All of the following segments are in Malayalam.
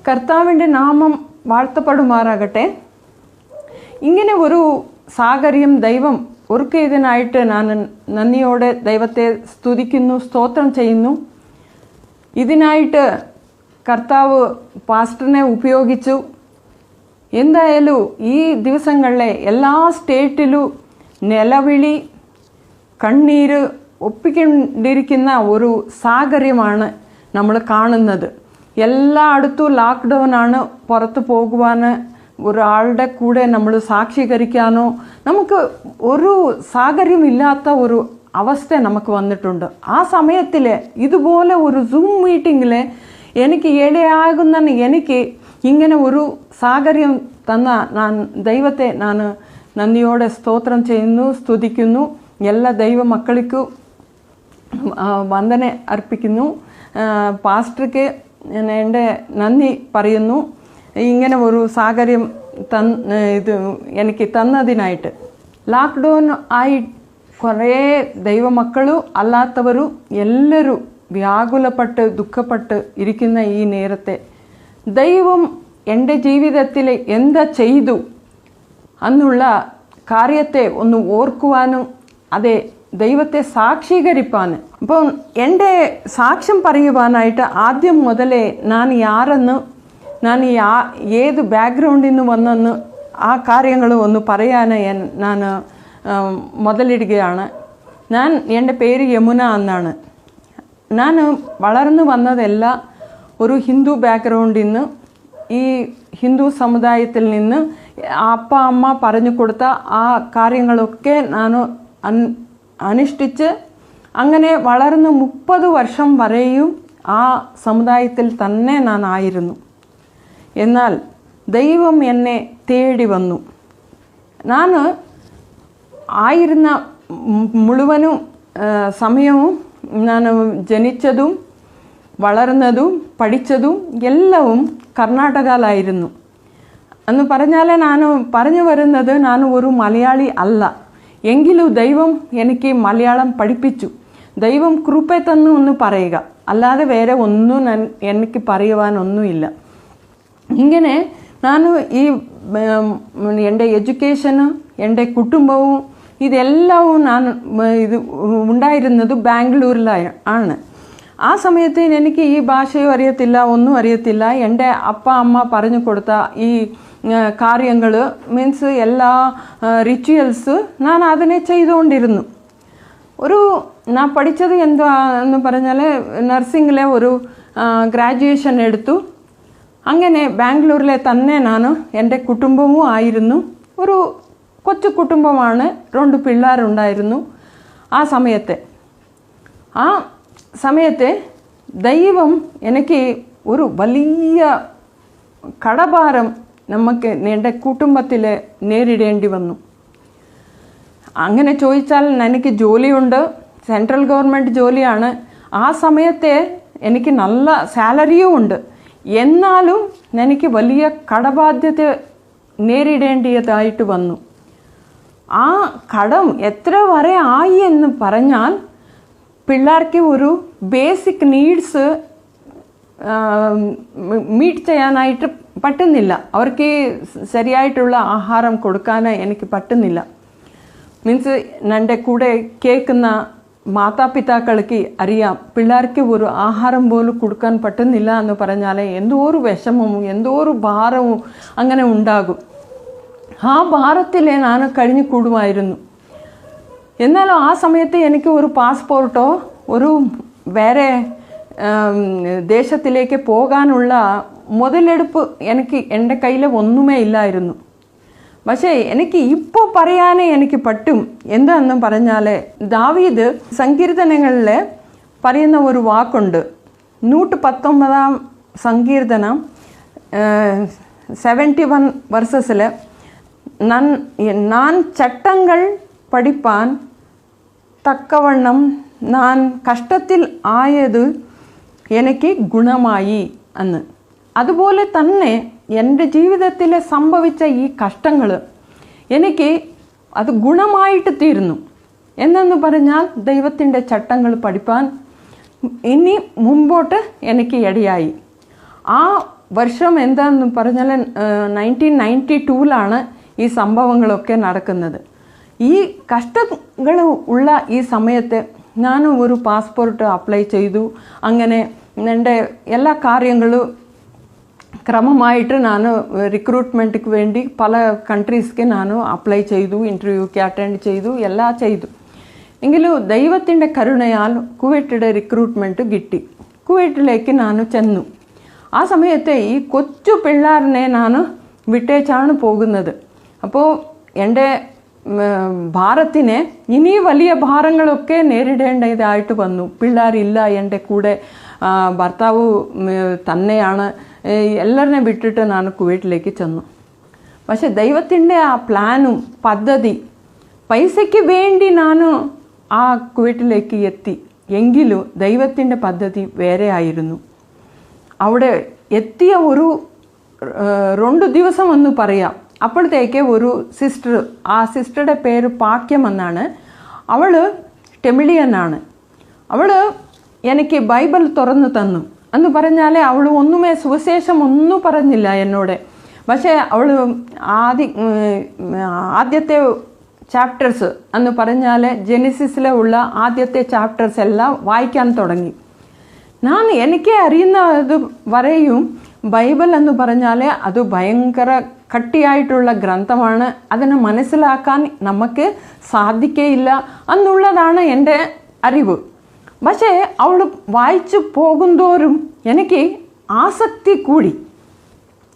കർത്താവിൻ്റെ നാമം വാഴ്ത്തപ്പെടുമാറാകട്ടെ. ഇങ്ങനെ ഒരു സാഹചര്യം ദൈവം ഒരുക്കിയതിനായിട്ട് ഞാൻ നന്ദിയോടെ ദൈവത്തെ സ്തുതിക്കുന്നു, സ്തോത്രം ചെയ്യുന്നു. ഇതിനായിട്ട് കർത്താവ് പാസ്റ്ററിനെ ഉപയോഗിച്ചു. എന്തായാലും ഈ ദിവസങ്ങളിലെ എല്ലാ സ്റ്റേറ്റിലും നിലവിളി, കണ്ണീര് ഒപ്പിക്കൊണ്ടിരിക്കുന്ന ഒരു സാഹചര്യമാണ് നമ്മൾ കാണുന്നത്. എല്ലായിടത്തും ലോക്ക്ഡൗൺ ആണ്. പുറത്ത് പോകുവാൻ ഒരാളുടെ കൂടെ നമ്മൾ സാക്ഷീകരിക്കാനോ നമുക്ക് ഒരു സാഹചര്യമില്ലാത്ത ഒരു അവസ്ഥ നമുക്ക് വന്നിട്ടുണ്ട്. ആ സമയത്തിൽ ഇതുപോലെ ഒരു സൂം മീറ്റിങ്ങിൽ എനിക്ക് ഇടയാകുന്ന എനിക്ക് ഇങ്ങനെ ഒരു സാഹചര്യം തന്ന ദൈവത്തെ ഞാൻ നന്ദിയോടെ സ്തോത്രം ചെയ്യുന്നു, സ്തുതിക്കുന്നു. എല്ലാ ദൈവ മക്കൾക്കും വന്ദന അർപ്പിക്കുന്നു. പാസ്റ്റർക്ക് എൻ്റെ നന്ദി പറയുന്നു. ഇങ്ങനെ ഒരു സാഹചര്യം എനിക്ക് തന്നതിനായിട്ട്. ലോക്ക്ഡൗൺ ആയി കുറേ ദൈവമക്കളും അല്ലാത്തവരും എല്ലാവരും വ്യാകുലപ്പെട്ട് ദുഃഖപ്പെട്ട് ഇരിക്കുന്ന ഈ നേരത്തെ ദൈവം എൻ്റെ ജീവിതത്തിൽ എന്താ ചെയ്തു എന്നുള്ള കാര്യത്തെ ഒന്ന് ഓർക്കുവാനും അതെ ദൈവത്തെ സാക്ഷീകരിപ്പാനും. അപ്പം എൻ്റെ സാക്ഷ്യം പറയുവാനായിട്ട് ആദ്യം മുതലേ ഞാൻ ആരെന്ന്, ഞാൻ ഏത് ബാക്ക്ഗ്രൗണ്ടിൽ നിന്ന് വന്നെന്ന് ആ കാര്യങ്ങൾ ഒന്ന് പറയാൻ ഞാൻ മുതലിടുകയാണ്. എൻ്റെ പേര് യമുന എന്നാണ്. ഞാൻ വളർന്നു വന്നതല്ല ഒരു ഹിന്ദു ബാക്ക്ഗ്രൗണ്ടിൽ നിന്ന്. ഈ ഹിന്ദു സമുദായത്തിൽ നിന്ന് അപ്പ അമ്മ പറഞ്ഞു കൊടുത്ത ആ കാര്യങ്ങളൊക്കെ ഞാൻ അനുഷ്ഠിച്ച് അങ്ങനെ വളർന്ന് 30 വർഷം വരെയും ആ സമുദായത്തിൽ തന്നെ ഞാൻ ആയിരുന്നു. എന്നാൽ ദൈവം എന്നെ തേടി വന്നു. ഞാൻ ആയിരുന്ന മുഴുവനും സമയവും ഞാൻ ജനിച്ചതും വളർന്നതും പഠിച്ചതും എല്ലാവും കർണാടകയിലായിരുന്നു. എന്ന് പറഞ്ഞാൽ ഞാൻ പറഞ്ഞു വരുന്നത് ഞാൻ ഒരു മലയാളി അല്ല. എങ്കിലും ദൈവം എനിക്ക് മലയാളം പഠിപ്പിച്ചു. ദൈവം കൃപ തന്നു എന്ന് പറയുക, അല്ലാതെ വേറെ ഒന്നും എനിക്ക് പറയുവാനൊന്നുമില്ല. ഇങ്ങനെ ഞാൻ ഈ എൻ്റെ എഡ്യൂക്കേഷനും എൻ്റെ കുടുംബവും ഇതെല്ലാവും ഞാൻ ഉണ്ടായിരുന്നത് ബാംഗ്ലൂരിലാണ്. ആ സമയത്ത് എനിക്ക് ഈ ഭാഷയും അറിയത്തില്ല, ഒന്നും അറിയത്തില്ല. എൻ്റെ അപ്പ അമ്മ പറഞ്ഞു കൊടുത്ത ഈ കാര്യങ്ങൾ മീൻസ് എല്ലാ റിച്വൽസ് ഞാൻ അതിനെ ചെയ്തുകൊണ്ടിരുന്നു. ഞാൻ പഠിച്ചത് എന്താന്ന് പറഞ്ഞാൽ നഴ്സിംഗിലെ ഒരു ഗ്രാജുവേഷൻ എടുത്തു. അങ്ങനെ ബാംഗ്ലൂരിലെ തന്നെ ഞാൻ എൻ്റെ കുടുംബവും ആയിരുന്നു. ഒരു കൊച്ചു കുടുംബമാണ്, 2 പിള്ളേരുണ്ടായിരുന്നു. ആ സമയത്തെ ദൈവം എനിക്ക് ഒരു വലിയ കടഭാരം എൻ്റെ കുടുംബത്തിൽ നേരിടേണ്ടി വന്നു. അങ്ങനെ ചോദിച്ചാൽ എനിക്ക് ജോലിയുണ്ട്, സെൻട്രൽ ഗവൺമെൻറ് ജോലിയാണ്. ആ സമയത്തെ എനിക്ക് നല്ല സാലറിയും ഉണ്ട്. എന്നാലും എനിക്ക് വലിയ കടബാധ്യത നേരിടേണ്ടതായിട്ട് വന്നു. ആ കടം എത്ര വരെ ആയി എന്ന് പറഞ്ഞാൽ പിള്ളേർക്ക് ഒരു ബേസിക് നീഡ്സ് മീറ്റ് ചെയ്യാനായിട്ട് പറ്റുന്നില്ല. അവർക്ക് ശരിയായിട്ടുള്ള ആഹാരം കൊടുക്കാൻ എനിക്ക് പറ്റുന്നില്ല. മീൻസ് എൻ്റെ കൂടെ കേൾക്കുന്ന മാതാപിതാക്കൾക്ക് അറിയാം, പിള്ളേർക്ക് ഒരു ആഹാരം പോലും കൊടുക്കാൻ പറ്റുന്നില്ല എന്ന് പറഞ്ഞാൽ എന്തോ ഒരു വിഷമവും എന്തോ ഒരു ഭാരവും അങ്ങനെ ഉണ്ടാകും. ആ ഭാരത്തിൽ ഞാൻ കഴിഞ്ഞു കൂടുമായിരുന്നു. എന്നാലും ആ സമയത്ത് എനിക്ക് ഒരു പാസ്പോർട്ടോ ഒരു വേറെ ദേശത്തിലേക്ക് പോകാനുള്ള മുതലെടുപ്പ് എൻ്റെ കയ്യിൽ ഒന്നുമേ ഇല്ലായിരുന്നു. പക്ഷേ എനിക്ക് ഇപ്പോൾ പറയാനേ എനിക്ക് പറ്റും. എന്താണെന്ന് പറഞ്ഞാൽ ദാവീദ് സങ്കീർത്തനങ്ങളിൽ പറയുന്ന ഒരു വാക്കുണ്ട്. 119 സങ്കീർത്തനം 71 verses நான் சட்டங்கள் படிப்பான் തക്കവണ്ണം ഞാൻ കഷ്ടത്തിൽ ആയത് എനിക്ക് ഗുണമായി എന്ന്. അതുപോലെ തന്നെ എൻ്റെ ജീവിതത്തിൽ സംഭവിച്ച ഈ കഷ്ടങ്ങൾ എനിക്ക് അത് ഗുണമായിട്ട് തീർന്നു. എന്നു പറഞ്ഞാൽ ദൈവത്തിൻ്റെ ചട്ടങ്ങൾ പഠിപ്പാൻ ഇനി മുമ്പോട്ട് എനിക്ക് ഇടയായി. ആ വർഷം എന്താണെന്ന് പറഞ്ഞാൽ 1992 ഈ സംഭവങ്ങളൊക്കെ നടക്കുന്നത്. ഈ കഷ്ടങ്ങൾ ഉള്ള ഈ സമയത്ത് ഞാൻ ഒരു പാസ്പോർട്ട് അപ്ലൈ ചെയ്തു. അങ്ങനെ എൻ്റെ എല്ലാ കാര്യങ്ങളും ക്രമമായിട്ട് ഞാൻ റിക്രൂട്ട്മെൻറ്റിക്ക് വേണ്ടി പല കൺട്രീസ്ക്ക് ഞാൻ അപ്ലൈ ചെയ്തു, ഇൻ്റർവ്യൂക്ക് അറ്റൻഡ് ചെയ്തു, എല്ലാം ചെയ്തു. എങ്കിലും ദൈവത്തിൻ്റെ കരുണയാൽ കുവൈറ്റിൻ്റെ റിക്രൂട്ട്മെൻറ്റ് കിട്ടി. കുവൈറ്റിലേക്ക് ഞാൻ ചെന്നു. ആ സമയത്ത് ഈ കൊച്ചു പിള്ളേരിനെ ഞാൻ വിട്ടേച്ചാണ് പോകുന്നത്. അപ്പോൾ എൻ്റെ ഭാരത്തിനെ ഇനി വലിയ ഭാരങ്ങളൊക്കെ നേരിടേണ്ടതായിട്ട് വന്നു. പിള്ളേരില്ല എൻ്റെ കൂടെ, ഭർത്താവ് തന്നെയാണ്. എല്ലാവരിനെ വിട്ടിട്ട് ഞാൻ കുവൈറ്റിലേക്ക് ചെന്നു. പക്ഷെ ദൈവത്തിൻ്റെ ആ പ്ലാനും പദ്ധതി, പൈസയ്ക്ക് വേണ്ടി ഞാൻ ആ കുവൈറ്റിലേക്ക് എത്തി. എങ്കിലും ദൈവത്തിൻ്റെ പദ്ധതി വേറെ ആയിരുന്നു. അവിടെ എത്തിയ ഒരു 2 ദിവസം എന്ന് പറയാം. അപ്പോഴത്തേക്ക് ഒരു സിസ്റ്റർ, ആ സിസ്റ്ററുടെ പേര് പാക്യം എന്നാണ്. അവൾ ടെമിലിയനാണ്. അവൾ എനിക്ക് ബൈബിൾ തുറന്നു തന്നു എന്ന് പറഞ്ഞാൽ അവൾ ഒന്നുമേ സുവിശേഷം ഒന്നും പറഞ്ഞില്ല എന്നോട്. പക്ഷേ അവൾ ആദ്യത്തെ ചാപ്റ്റേഴ്സ് എന്ന് പറഞ്ഞാൽ ജെനിസിസിലെ ഉള്ള ആദ്യത്തെ ചാപ്റ്റേഴ്സ് എല്ലാം വായിക്കാൻ തുടങ്ങി. എനിക്ക് അറിയുന്നത് വരെയും ബൈബിൾ എന്ന് പറഞ്ഞാൽ അത് ഭയങ്കര കട്ടിയായിട്ടുള്ള ഗ്രന്ഥമാണ്. അതിനെ മനസ്സിലാക്കാൻ നമുക്ക് സാധിക്കയില്ല എന്നുള്ളതാണ് എൻ്റെ അറിവ്. പക്ഷേ അവൾ വായിച്ചു പോകുന്തോറും എനിക്ക് ആസക്തി കൂടി.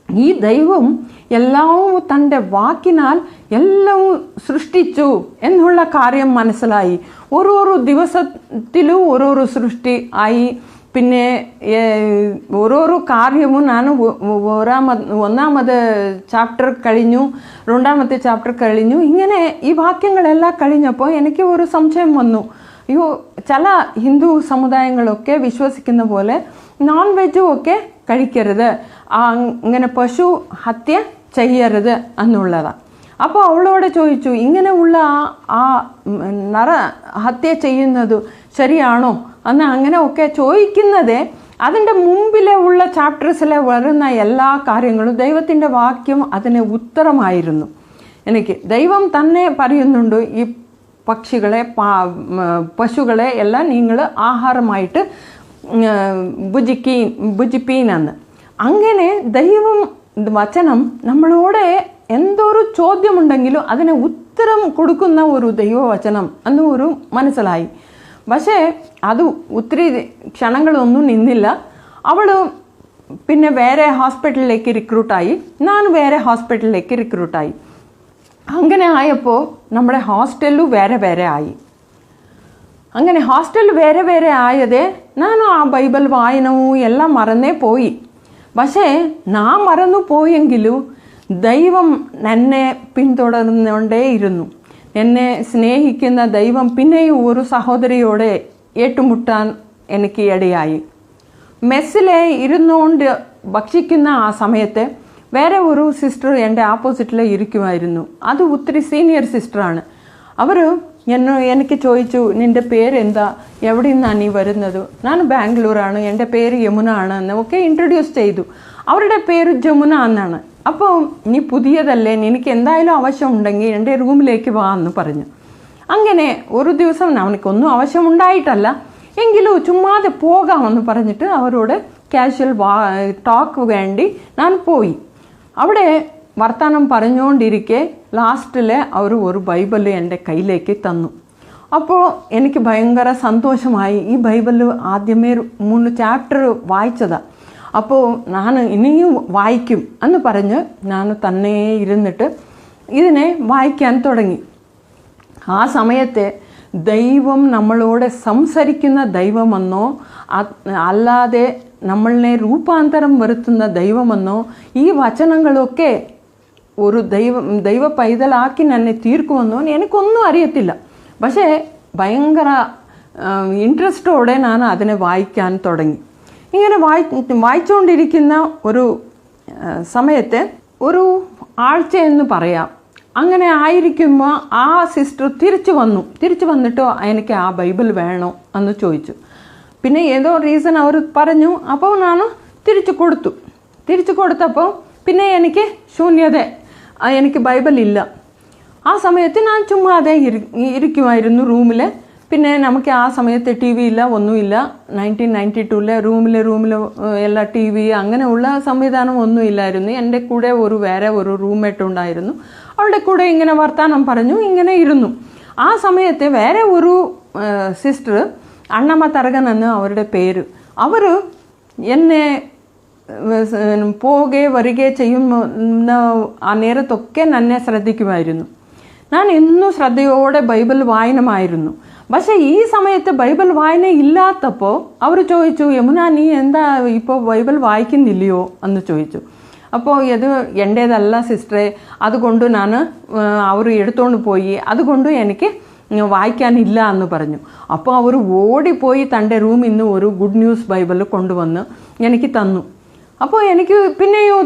ഈ ദൈവം എല്ലാം തൻ്റെ വാക്കിനാൽ എല്ലാം സൃഷ്ടിച്ചു എന്നുള്ള കാര്യം മനസ്സിലായി. ഓരോരോ ദിവസത്തിലും ഓരോരോ സൃഷ്ടി ആയി. പിന്നെ ഓരോരോ കാര്യവും ഞാൻ ഒന്നാമത് ചാപ്റ്റർ കഴിഞ്ഞു, 2ാമത്തെ ചാപ്റ്റർ കഴിഞ്ഞു. ഇങ്ങനെ ഈ വാക്യങ്ങളെല്ലാം കഴിഞ്ഞപ്പോൾ എനിക്ക് ഒരു സംശയം വന്നു. അയ്യോ, ചില ഹിന്ദു സമുദായങ്ങളൊക്കെ വിശ്വസിക്കുന്ന പോലെ നോൺ വെജും ഒക്കെ കഴിക്കരുത്, ഇങ്ങനെ പശു ഹത്യ ചെയ്യരുത് എന്നുള്ളതാണ്. അപ്പോൾ അവളോട് ചോദിച്ചു, ഇങ്ങനെയുള്ള ആ നര ഹത്യ ചെയ്യുന്നത് ശരിയാണോ എന്ന് അങ്ങനെ ഒക്കെ ചോദിക്കുന്നത്. അതിൻ്റെ മുമ്പിലെ ഉള്ള ചാപ്റ്റേഴ്സിലെ വരുന്ന എല്ലാ കാര്യങ്ങളും ദൈവത്തിൻ്റെ വാക്യം അതിന് ഉത്തരമായിരുന്നു. എനിക്ക് ദൈവം തന്നെ പറയുന്നുണ്ട്, ഈ പക്ഷികളെ പശുക്കളെ എല്ലാം നിങ്ങൾ ആഹാരമായിട്ട് ഭുജിപ്പീനെന്ന്. അങ്ങനെ ദൈവം വചനം നമ്മളോട് എന്തൊരു ചോദ്യമുണ്ടെങ്കിലും അതിന് ഉത്തരം കൊടുക്കുന്ന ഒരു ദൈവവചനം എന്ന് ഒരു മനസ്സിലായി. പക്ഷേ അത് ഒത്തിരി ക്ഷണങ്ങളൊന്നും നിന്നില്ല. അവൾ പിന്നെ വേറെ ഹോസ്പിറ്റലിലേക്ക് റിക്രൂട്ടായി, ഞാൻ വേറെ ഹോസ്പിറ്റലിലേക്ക് റിക്രൂട്ടായി. അങ്ങനെ ആയപ്പോൾ നമ്മുടെ ഹോസ്റ്റലും വേറെ വേറെ ആയി. അങ്ങനെ ഹോസ്റ്റൽ വേറെ വേറെ ആയത് ഞാൻ ആ ബൈബിൾ വായനവും എല്ലാം മറന്നേ പോയി. പക്ഷേ ഞാൻ മറന്നു പോയെങ്കിലും ദൈവം എന്നെ പിന്തുടർന്നുകൊണ്ടേയിരുന്നു. എന്നെ സ്നേഹിക്കുന്ന ദൈവം പിന്നെയും ഒരു സഹോദരിയോടെ ഏറ്റുമുട്ടാൻ എനിക്ക് ഇടയായി. മെസ്സിലെ ഇരുന്നുകൊണ്ട് ഭക്ഷിക്കുന്ന ആ സമയത്ത് വേറെ ഒരു സിസ്റ്റർ എൻ്റെ ആപ്പോസിറ്റിൽ ഇരിക്കുമായിരുന്നു. അത് ഒത്തിരി സീനിയർ സിസ്റ്ററാണ്. അവർ എനിക്ക് ചോദിച്ചു, നിൻ്റെ പേരെന്താ, എവിടെ നിന്നാണ് നീ വരുന്നത്? ഞാൻ ബാംഗ്ലൂരാണ്, എൻ്റെ പേര് യമുന ആണ് എന്നൊക്കെ ഇൻട്രൊഡ്യൂസ് ചെയ്തു. അവരുടെ പേര് ജമുന എന്നാണ്. അപ്പോൾ നീ പുതിയതല്ലേ, എനിക്ക് എന്തായാലും ആവശ്യമുണ്ടെങ്കിൽ എൻ്റെ റൂമിലേക്ക് വാ എന്ന് പറഞ്ഞു. അങ്ങനെ ഒരു ദിവസം അവനക്കൊന്നും ആവശ്യമുണ്ടായിട്ടല്ല, എങ്കിലും ചുമ്മാതെ പോകാമെന്ന് പറഞ്ഞിട്ട് അവരോട് കാഷ്വൽ ടോക്ക് വേണ്ടി ഞാൻ പോയി. അവിടെ വർത്തമാനം പറഞ്ഞുകൊണ്ടിരിക്കെ ലാസ്റ്റിൽ അവർ ഒരു ബൈബിൾ എൻ്റെ കയ്യിലേക്ക് തന്നു. അപ്പോൾ എനിക്ക് ഭയങ്കര സന്തോഷമായി. ഈ ബൈബിൾ ആദ്യമേ 3 ചാപ്റ്റർ വായിച്ചതാണ്. അപ്പോൾ ഞാൻ ഇനിയും വായിക്കും എന്ന് പറഞ്ഞ് ഞാൻ തന്നെ ഇരുന്നിട്ട് ഇതിനെ വായിക്കാൻ തുടങ്ങി. ആ സമയത്ത് ദൈവം നമ്മളോട് സംസാരിക്കുന്ന ദൈവമെന്നോ അല്ലാതെ നമ്മളെ രൂപാന്തരം വരുത്തുന്ന ദൈവമെന്നോ ഈ വചനങ്ങളൊക്കെ ഒരു ദൈവ പൈതലാക്കി എന്നെ തീർക്കുമെന്നോ എനിക്കൊന്നും അറിയത്തില്ല. പക്ഷേ ഭയങ്കര ഇൻട്രസ്റ്റോടെ ഞാൻ അതിനെ വായിക്കാൻ തുടങ്ങി. ഇങ്ങനെ വായിച്ചുകൊണ്ടിരിക്കുന്ന ഒരു സമയത്ത് ഒരു ആഴ്ച എന്ന് പറയാം, അങ്ങനെ ആയിരിക്കുമ്പോൾ ആ സിസ്റ്റർ തിരിച്ചു വന്നിട്ട് എനിക്ക് ആ ബൈബിൾ വേണോ എന്ന് ചോദിച്ചു. പിന്നെ ഏതോ റീസൺ അവർ പറഞ്ഞു. അപ്പോൾ ഞാൻ തിരിച്ചു കൊടുത്തു. തിരിച്ചു കൊടുത്തപ്പോൾ പിന്നെ എനിക്ക് ശൂന്യത, എനിക്ക് ബൈബിൾ ഇല്ല. ആ സമയത്ത് ഞാൻ ചുമ്മാതെ ഇരിക്കുമായിരുന്നു റൂമിൽ. പിന്നെ നമുക്ക് ആ സമയത്ത് ടി വി ഇല്ല, ഒന്നുമില്ല. 1992 റൂമിൽ എല്ലാ ടി വി അങ്ങനെയുള്ള സംവിധാനം ഒന്നുമില്ലായിരുന്നു. എൻ്റെ കൂടെ വേറെ ഒരു റൂംമേറ്റ് ഉണ്ടായിരുന്നു. അവളുടെ കൂടെ ഇങ്ങനെ വർത്താനം പറഞ്ഞു, ഇങ്ങനെ ഇരുന്നു. ആ സമയത്ത് വേറെ ഒരു സിസ്റ്റർ, അണ്ണമ്മ തരകൻ എന്ന് അവരുടെ പേര്, അവർ എന്നെ വരികെ ചെയ്യുന്ന ആ നേരത്തൊക്കെ എന്നെ ശ്രദ്ധിക്കുമായിരുന്നു. ഞാൻ എന്നും ശ്രദ്ധയോടെ ബൈബിൾ വായനമായിരുന്നു. പക്ഷേ ഈ സമയത്ത് ബൈബിൾ വായന ഇല്ലാത്തപ്പോൾ അവർ ചോദിച്ചു, യമുന നീ എന്താ ഇപ്പോൾ ബൈബിൾ വായിക്കുന്നില്ലയോ എന്ന് ചോദിച്ചു. അപ്പോൾ ഇത് എൻ്റേതല്ല സിസ്റ്ററെ, അതുകൊണ്ട് ഞാൻ അവർ എടുത്തുകൊണ്ട് പോയി, അതുകൊണ്ട് എനിക്ക് വായിക്കാനില്ല എന്ന് പറഞ്ഞു. അപ്പോൾ അവർ ഓടിപ്പോയി തൻ്റെ റൂമിൽ നിന്ന് ഒരു ഗുഡ് ന്യൂസ് ബൈബിൾ കൊണ്ടുവന്ന് എനിക്ക് തന്നു. അപ്പോൾ എനിക്ക് പിന്നെയും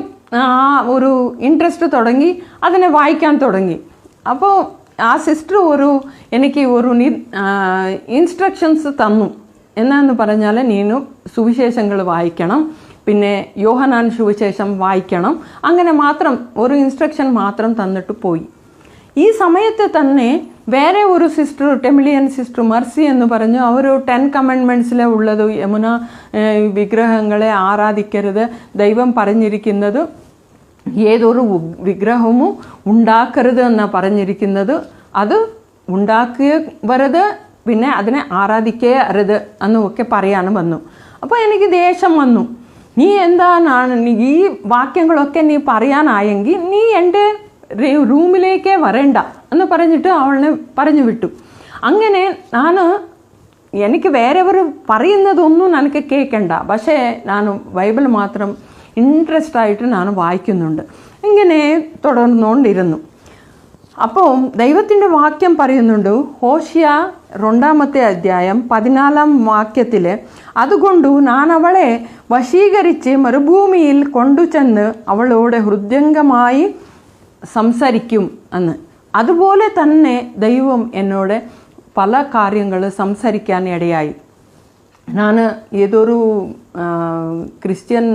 ഒരു ഇൻട്രസ്റ്റ് തുടങ്ങി, അതിനെ വായിക്കാൻ തുടങ്ങി. അപ്പോൾ ആ സിസ്റ്റർ എനിക്ക് ഇൻസ്ട്രക്ഷൻസ് തന്നു. എന്നാന്ന് പറഞ്ഞാൽ നീನು സുവിശേഷങ്ങൾ വായിക്കണം, പിന്നെ യോഹന്നാൻ സുവിശേഷം വായിക്കണം, അങ്ങനെ മാത്രം ഒരു ഇൻസ്ട്രക്ഷൻ മാത്രം തന്നിട്ട് പോയി. ഈ സമയത്ത് തന്നെ വേറെ ഒരു സിസ്റ്റർ, ടെമിലിയൻ സിസ്റ്റർ മർസി എന്ന് പറഞ്ഞു, അവർ 10 കമാൻഡ്മെൻറ്റ്സിലെ ഉള്ളത്, യമുന വിഗ്രഹങ്ങളെ ആരാധിക്കരുത്, ദൈവം പറഞ്ഞിരിക്കുന്നത് ഏതൊരു വിഗ്രഹവും ഉണ്ടാക്കരുത് എന്നാണ് പറഞ്ഞിരിക്കുന്നത്, അത് ഉണ്ടാക്കരുത്, പിന്നെ അതിനെ ആരാധിക്കരുത് എന്നൊക്കെ പറയാനും വന്നു. അപ്പോൾ എനിക്ക് ദേഷ്യം വന്നു. നീ എന്താണ് ഈ വാക്യങ്ങളൊക്കെ നീ പറയാനായെങ്കിൽ നീ എൻ്റെ റൂമിലേക്കേ വരേണ്ട എന്ന് പറഞ്ഞിട്ട് അവളെ പറഞ്ഞു വിട്ടു. അങ്ങനെ എനിക്ക് വേറെവർ പറയുന്നതൊന്നും എനിക്ക് കേൾക്കണ്ട, പക്ഷേ ഞാൻ ബൈബിൾ മാത്രം ഇൻട്രസ്റ്റ് ആയിട്ട് ഞാൻ വായിക്കുന്നുണ്ട്. ഇങ്ങനെ തുടർന്നുകൊണ്ടിരുന്നു. അപ്പോൾ ദൈവത്തിൻ്റെ വാക്യം പറയുന്നുണ്ട്, ഹോശിയ 2-ാമത്തെ അധ്യായം 14-ാം വാക്യത്തിൽ, അതുകൊണ്ട് ഞാൻ അവളെ വശീകരിച്ച് മരുഭൂമിയിൽ കൊണ്ടുചെന്ന് അവളോട് ഹൃദയംഗമായി സംസാരിക്കും എന്ന്. അതുപോലെ തന്നെ ദൈവം എന്നോട് പല കാര്യങ്ങൾ സംസാരിക്കാൻ ഇടയായി. ഞാൻ ഏതൊരു ക്രിസ്ത്യൻ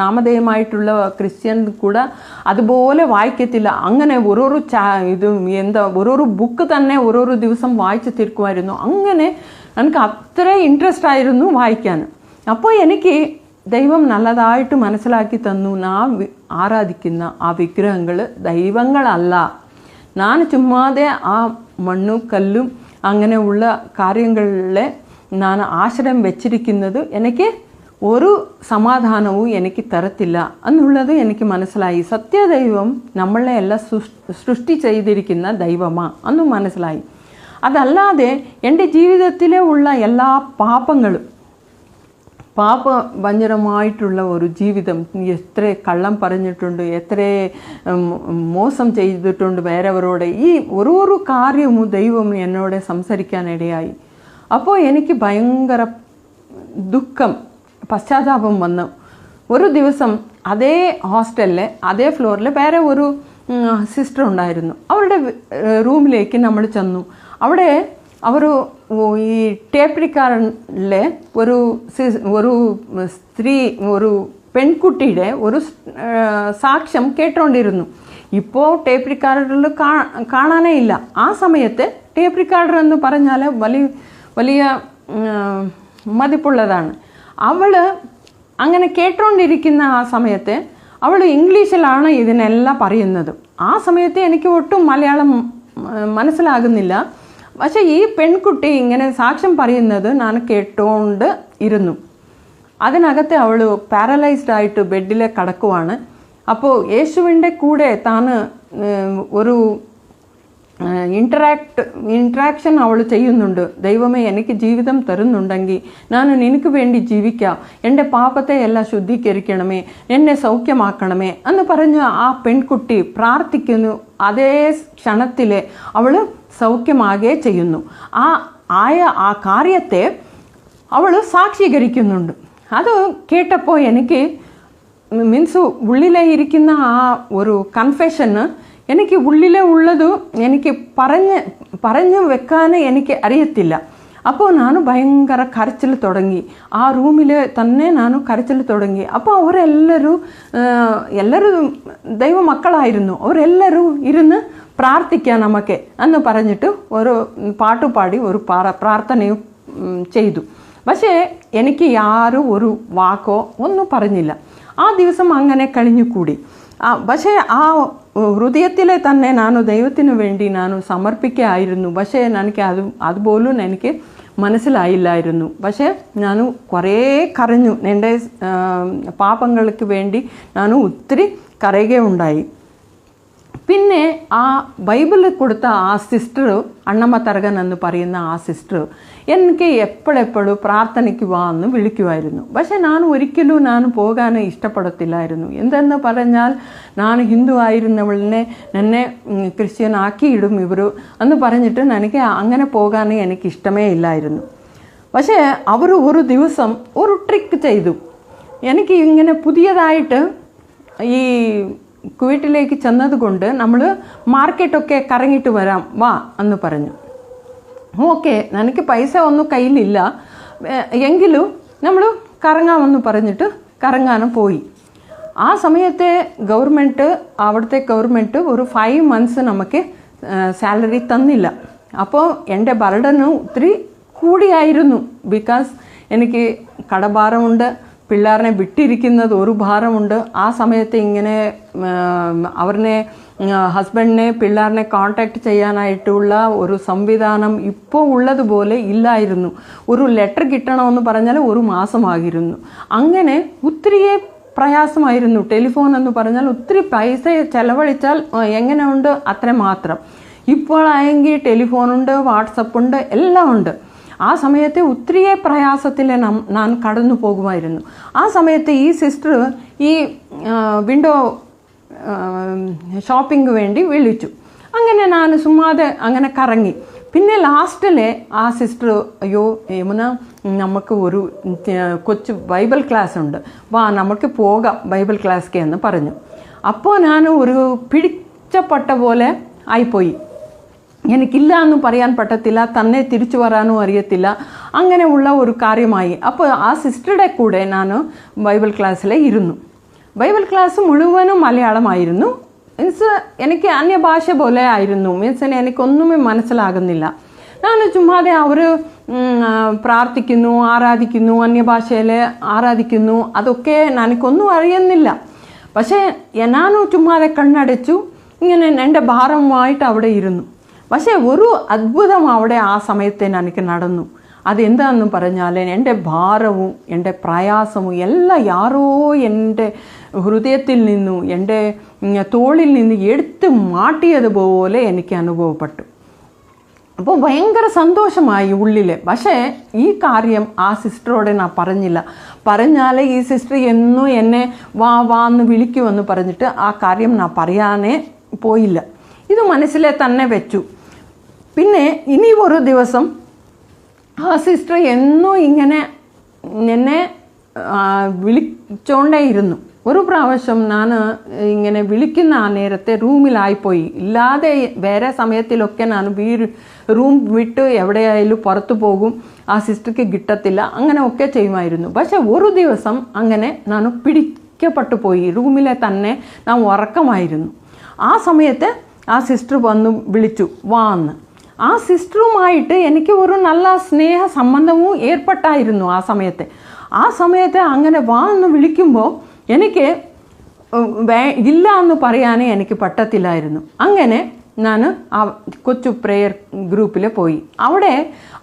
നാമധേയമായിട്ടുള്ള ക്രിസ്ത്യൻ കൂടെ അതുപോലെ വായിക്കത്തില്ല. അങ്ങനെ ഓരോരു ബുക്ക് തന്നെ ഓരോരോ ദിവസം വായിച്ച് തീർക്കുമായിരുന്നു. അങ്ങനെ എനിക്ക് അത്ര ഇൻട്രസ്റ്റ് ആയിരുന്നു വായിക്കാൻ. അപ്പോൾ എനിക്ക് ദൈവം നല്ലതായിട്ട് മനസ്സിലാക്കി തന്നു, ഞാൻ ആരാധിക്കുന്ന ആ വിഗ്രഹങ്ങൾ ദൈവങ്ങളല്ല. ഞാൻ ചുമ്മാതെ ആ മണ്ണും കല്ലും അങ്ങനെയുള്ള കാര്യങ്ങളിലെ ഞാൻ ആശ്രയം വെച്ചിരിക്കുന്നത് എനിക്ക് ഒരു സമാധാനവും എനിക്ക് തരത്തില്ല എന്നുള്ളത് എനിക്ക് മനസ്സിലായി. സത്യദൈവം നമ്മളെ എല്ലാം സൃഷ്ടി ചെയ്തിരിക്കുന്ന ദൈവമാണ് എന്ന് മനസ്സിലായി. അതല്ലാതെ എൻ്റെ ജീവിതത്തിലെ ഉള്ള എല്ലാ പാപഭഞ്ജനമായിട്ടുള്ള ഒരു ജീവിതം, എത്ര കള്ളം പറഞ്ഞിട്ടുണ്ട്, എത്ര മോശം ചെയ്തിട്ടുണ്ട് വേറെവരോട്, ഈ ഓരോരോ കാര്യവും ദൈവം എന്നോട് സംസാരിക്കാനിടയായി. അപ്പോൾ എനിക്ക് ഭയങ്കര ദുഃഖം, പശ്ചാത്താപം വന്നു. ഒരു ദിവസം അതേ ഹോസ്റ്റലിലെ അതേ ഫ്ലോറിൽ വേറെ ഒരു സിസ്റ്റർ ഉണ്ടായിരുന്നു. അവരുടെ റൂമിലേക്ക് നമ്മൾ ചെന്നു. അവിടെ അവർ ഈ ടേപ്പ് റിക്കാർഡിലെ ഒരു സ്ത്രീ, ഒരു പെൺകുട്ടിയുടെ ഒരു സാക്ഷ്യം കേട്ടുകൊണ്ടിരുന്നു. ഇപ്പോൾ ടേപ്പ് റിക്കാർഡിൽ കാണാനേ ഇല്ല. ആ സമയത്ത് ടേപ്പ് റിക്കാർഡർ എന്ന് പറഞ്ഞാൽ വലിയ മതിപ്പുള്ളതാണ്. അവൾ അങ്ങനെ കേട്ടുകൊണ്ടിരിക്കുന്ന ആ സമയത്ത് അവൾ ഇംഗ്ലീഷിലാണ് ഇതിനെല്ലാം പറയുന്നത്. ആ സമയത്ത് എനിക്ക് ഒട്ടും മലയാളം മനസ്സിലാകുന്നില്ല. പക്ഷേ ഈ പെൺകുട്ടി ഇങ്ങനെ സാക്ഷ്യം പറയുന്നത് ഞാൻ കേട്ടുകൊണ്ട് ഇരുന്നു. അതിനകത്ത് അവൾ പാരലൈസ്ഡ് ആയിട്ട് ബെഡിൽ കിടക്കുവാണ്. അപ്പോൾ യേശുവിൻ്റെ കൂടെ താൻ ഒരു ഇൻട്രാക്ഷൻ അവൾ ചെയ്യുന്നുണ്ട്. ദൈവമേ, എനിക്ക് ജീവിതം തരുന്നുണ്ടെങ്കിൽ ഞാൻ നിനക്ക് വേണ്ടി ജീവിക്കാം, എൻ്റെ പാപത്തെ എല്ലാം ശുദ്ധീകരിക്കണമേ, എന്നെ സൗഖ്യമാക്കണമേ എന്ന് പറഞ്ഞ് ആ പെൺകുട്ടി പ്രാർത്ഥിക്കുന്നു. അതേ ക്ഷണത്തിൽ അവൾ സൗഖ്യമാകെ ചെയ്യുന്നു. ആ കാര്യത്തെ അവൾ സാക്ഷീകരിക്കുന്നുണ്ട്. അത് കേട്ടപ്പോൾ എനിക്ക് ഉള്ളിലെ ഇരിക്കുന്ന ആ ഒരു കൺഫെഷന്, എനിക്ക് ഉള്ളിലെ ഉള്ളത് എനിക്ക് പറഞ്ഞു വെക്കാൻ എനിക്ക് അറിയത്തില്ല. അപ്പോൾ ನಾನು ഭയങ്കര കരച്ചിൽ തുടങ്ങി. ആ റൂമിൽ തന്നെ ನಾನು കരച്ചിൽ തുടങ്ങി. അപ്പോൾ എല്ലാവരും ദൈവമക്കളായിരുന്നു. അവരെല്ലാവരും ഇരുന്ന് പ്രാർത്ഥിക്കാം നമുക്ക് എന്ന് പറഞ്ഞിട്ട് ഒരു പാട്ടുപാടി ഒരു പ്രാർത്ഥനയും ചെയ്തു. പക്ഷേ എനിക്ക് ആരും ഒരു വാക്കോ ഒന്നും പറഞ്ഞില്ല. ആ ദിവസം അങ്ങനെ കഴിഞ്ഞുകൂടി. പക്ഷേ ആ ഹൃദയത്തിലെ തന്നെ ನಾನು ദൈവത്തിന് വേണ്ടി ನಾನು സമർപ്പിക്കുകയായിരുന്നു. പക്ഷേ എനിക്ക് അതുപോലും എനിക്ക് മനസ്സിലായില്ലായിരുന്നു. പക്ഷേ ഞാൻ കുറേ കരഞ്ഞു. എൻ്റെ പാപങ്ങൾക്ക് വേണ്ടി ഞാൻ ഒത്തിരി കരയുകയുണ്ടായി. പിന്നെ ആ ബൈബിളിൽ കൊടുത്ത ആ സിസ്റ്റർ, അണ്ണമ്മ തരകൻ എന്ന് പറയുന്ന ആ സിസ്റ്റർ എനിക്ക് എപ്പോഴെപ്പോഴും പ്രാർത്ഥനയ്ക്ക് വാ എന്ന് വിളിക്കുമായിരുന്നു. പക്ഷേ ഒരിക്കലും പോകാൻ ഇഷ്ടപ്പെടത്തില്ലായിരുന്നു. എന്തെന്ന് പറഞ്ഞാൽ ഞാൻ ഹിന്ദു ആയിരുന്നവളിനെ എന്നെ ക്രിസ്ത്യൻ ആക്കിയിടും ഇവർ എന്ന് പറഞ്ഞിട്ട് എനിക്ക് അങ്ങനെ പോകാൻ എനിക്ക് ഇഷ്ടമേ ഇല്ലായിരുന്നു. പക്ഷേ അവർ ഒരു ദിവസം ഒരു ട്രിക്ക് ചെയ്തു. എനിക്ക് ഇങ്ങനെ പുതിയതായിട്ട് ഈ കുവൈറ്റിലേക്ക് ചെന്നതുകൊണ്ട് നമ്മൾ മാർക്കറ്റൊക്കെ കറങ്ങിയിട്ട് വരാം വാ എന്ന് പറഞ്ഞു. ഓക്കെ, എനിക്ക് പൈസ ഒന്നും കയ്യിലില്ല, എങ്കിലും നമ്മൾ കറങ്ങാമെന്ന് പറഞ്ഞിട്ട് കറങ്ങാനും പോയി. ആ സമയത്തെ അവിടുത്തെ ഗവൺമെൻറ് ഒരു 5 months നമുക്ക് സാലറി തന്നില്ല. അപ്പോൾ എൻ്റെ ബർഡനും ഒത്തിരി കൂടിയായിരുന്നു. ബിക്കോസ് എനിക്ക് കടഭാരമുണ്ട്, പിള്ളേരെ വിട്ടിരിക്കുന്നത് ഒരു ഭാരമുണ്ട്. ആ സമയത്ത് ഇങ്ങനെ ഹസ്ബൻഡിനെ പിള്ളേരെ കോൺടാക്ട് ചെയ്യാനായിട്ടുള്ള ഒരു സംവിധാനം ഇപ്പോൾ ഉള്ളതുപോലെ ഇല്ലായിരുന്നു. ഒരു ലെറ്റർ കിട്ടണമെന്ന് പറഞ്ഞാൽ 1 മാസമായിരുന്നു. അങ്ങനെ ഒത്തിരിയേ പ്രയാസമായിരുന്നു. ടെലിഫോൺ എന്ന് പറഞ്ഞാൽ ഒത്തിരി പൈസ ചെലവഴിച്ചാൽ എങ്ങനെയുണ്ട് അത്ര മാത്രം. ഇപ്പോഴായെങ്കിൽ ടെലിഫോണുണ്ട്, വാട്സപ്പുണ്ട്, എല്ലാം ഉണ്ട്. ആ സമയത്ത് ഒത്തിരിയേ പ്രയാസത്തിൽ ഞാൻ കടന്നു പോകുമായിരുന്നു. ആ സമയത്ത് ഈ സിസ്റ്റർ ഈ വിൻഡോ ഷോപ്പിംഗ് വേണ്ടി വിളിച്ചു. അങ്ങനെ ഞാൻ ചുമ്മാതെ അങ്ങനെ കറങ്ങി. പിന്നെ ലാസ്റ്റിലെ ആ സിസ്റ്റർ, അയ്യോ യമുന, നമുക്ക് ഒരു കൊച്ചു ബൈബിൾ ക്ലാസ് ഉണ്ട്, വാ നമുക്ക് പോകാം ബൈബിൾ ക്ലാസ്ക്ക് എന്ന് പറഞ്ഞു. അപ്പോൾ ഞാൻ ഒരു പിടിച്ചപ്പെട്ട പോലെ ആയിപ്പോയി. എനിക്കില്ല എന്ന് പറയാൻ പറ്റത്തില്ല, തന്നെ തിരിച്ചു വരാനും അറിയത്തില്ല, അങ്ങനെയുള്ള ഒരു കാര്യമായി. അപ്പോൾ ആ സിസ്റ്ററുടെ കൂടെ ഞാൻ ബൈബിൾ ക്ലാസ്സിൽ ഇരുന്നു. ബൈബിൾ ക്ലാസ് മുഴുവനും മലയാളമായിരുന്നു. മീൻസ് എനിക്ക് അന്യഭാഷ പോലെ ആയിരുന്നു. മീൻസ് എനിക്കൊന്നുമേ മനസ്സിലാകുന്നില്ല. ഞാൻ ചുമ്മാതെ അവർ പ്രാർത്ഥിക്കുന്നു, ആരാധിക്കുന്നു, അന്യഭാഷയിൽ ആരാധിക്കുന്നു, അതൊക്കെ എനിക്കൊന്നും അറിയുന്നില്ല. പക്ഷേ ഞാൻ ചുമ്മാതെ കണ്ണടച്ചു ഇങ്ങനെ എൻ്റെ ഭാരമായിട്ട് അവിടെ ഇരുന്നു. പക്ഷേ ഒരു അത്ഭുതം അവിടെ ആ സമയത്ത് എനിക്ക് നടന്നു. അതെന്താണെന്ന് പറഞ്ഞാൽ എൻ്റെ ഭാരവും എൻ്റെ പ്രയാസവും എല്ലാം ആരോ എൻ്റെ ഹൃദയത്തിൽ നിന്നും എൻ്റെ തോളിൽ നിന്ന് എടുത്ത് മാറ്റിയതുപോലെ എനിക്ക് അനുഭവപ്പെട്ടു. അപ്പോൾ ഭയങ്കര സന്തോഷമായി ഉള്ളിൽ. പക്ഷേ ഈ കാര്യം ആ സിസ്റ്ററോട് ഞാൻ പറഞ്ഞില്ല. പറഞ്ഞാൽ ഈ സിസ്റ്റർ എന്നും എന്നെ വാ എന്ന് വിളിക്കുമെന്ന് പറഞ്ഞിട്ട് ആ കാര്യം ഞാൻ പറയാനേ പോയില്ല. ഇത് മനസ്സിലെ തന്നെ വെച്ചു. പിന്നെ ഇനി ഒരു ദിവസം ആ സിസ്റ്റർ എന്നും ഇങ്ങനെ എന്നെ വിളിച്ചോണ്ടേയിരുന്നു. ഒരു പ്രാവശ്യം ഞാൻ ഇങ്ങനെ വിളിക്കുന്ന ആ നേരത്തെ റൂമിലായിപ്പോയി. ഇല്ലാതെ വേറെ സമയത്തിലൊക്കെ ഞാൻ റൂം വിട്ട് എവിടെയായാലും പുറത്തു പോകും, ആ സിസ്റ്റർക്ക് കിട്ടത്തില്ല, അങ്ങനെ ഒക്കെ ചെയ്യുമായിരുന്നു. പക്ഷെ ഒരു ദിവസം അങ്ങനെ ഞാൻ പിടിക്കപ്പെട്ടു പോയി. റൂമിലെ തന്നെ ഞാൻ ഉറക്കമായിരുന്നു. ആ സമയത്ത് ആ സിസ്റ്റർ വന്ന് വിളിച്ചു വാ എന്ന്. ആ സിസ്റ്ററുമായിട്ട് എനിക്ക് ഒരു നല്ല സ്നേഹ സംബന്ധവും ഏർപ്പെട്ടായിരുന്നു ആ സമയത്ത് അങ്ങനെ വാ എന്ന് വിളിക്കുമ്പോൾ എനിക്ക് ഇല്ല എന്ന് പറയാനേ എനിക്ക് പറ്റത്തില്ലായിരുന്നു. അങ്ങനെ ഞാൻ ആ കൊച്ചു പ്രെയർ ഗ്രൂപ്പിൽ പോയി. അവിടെ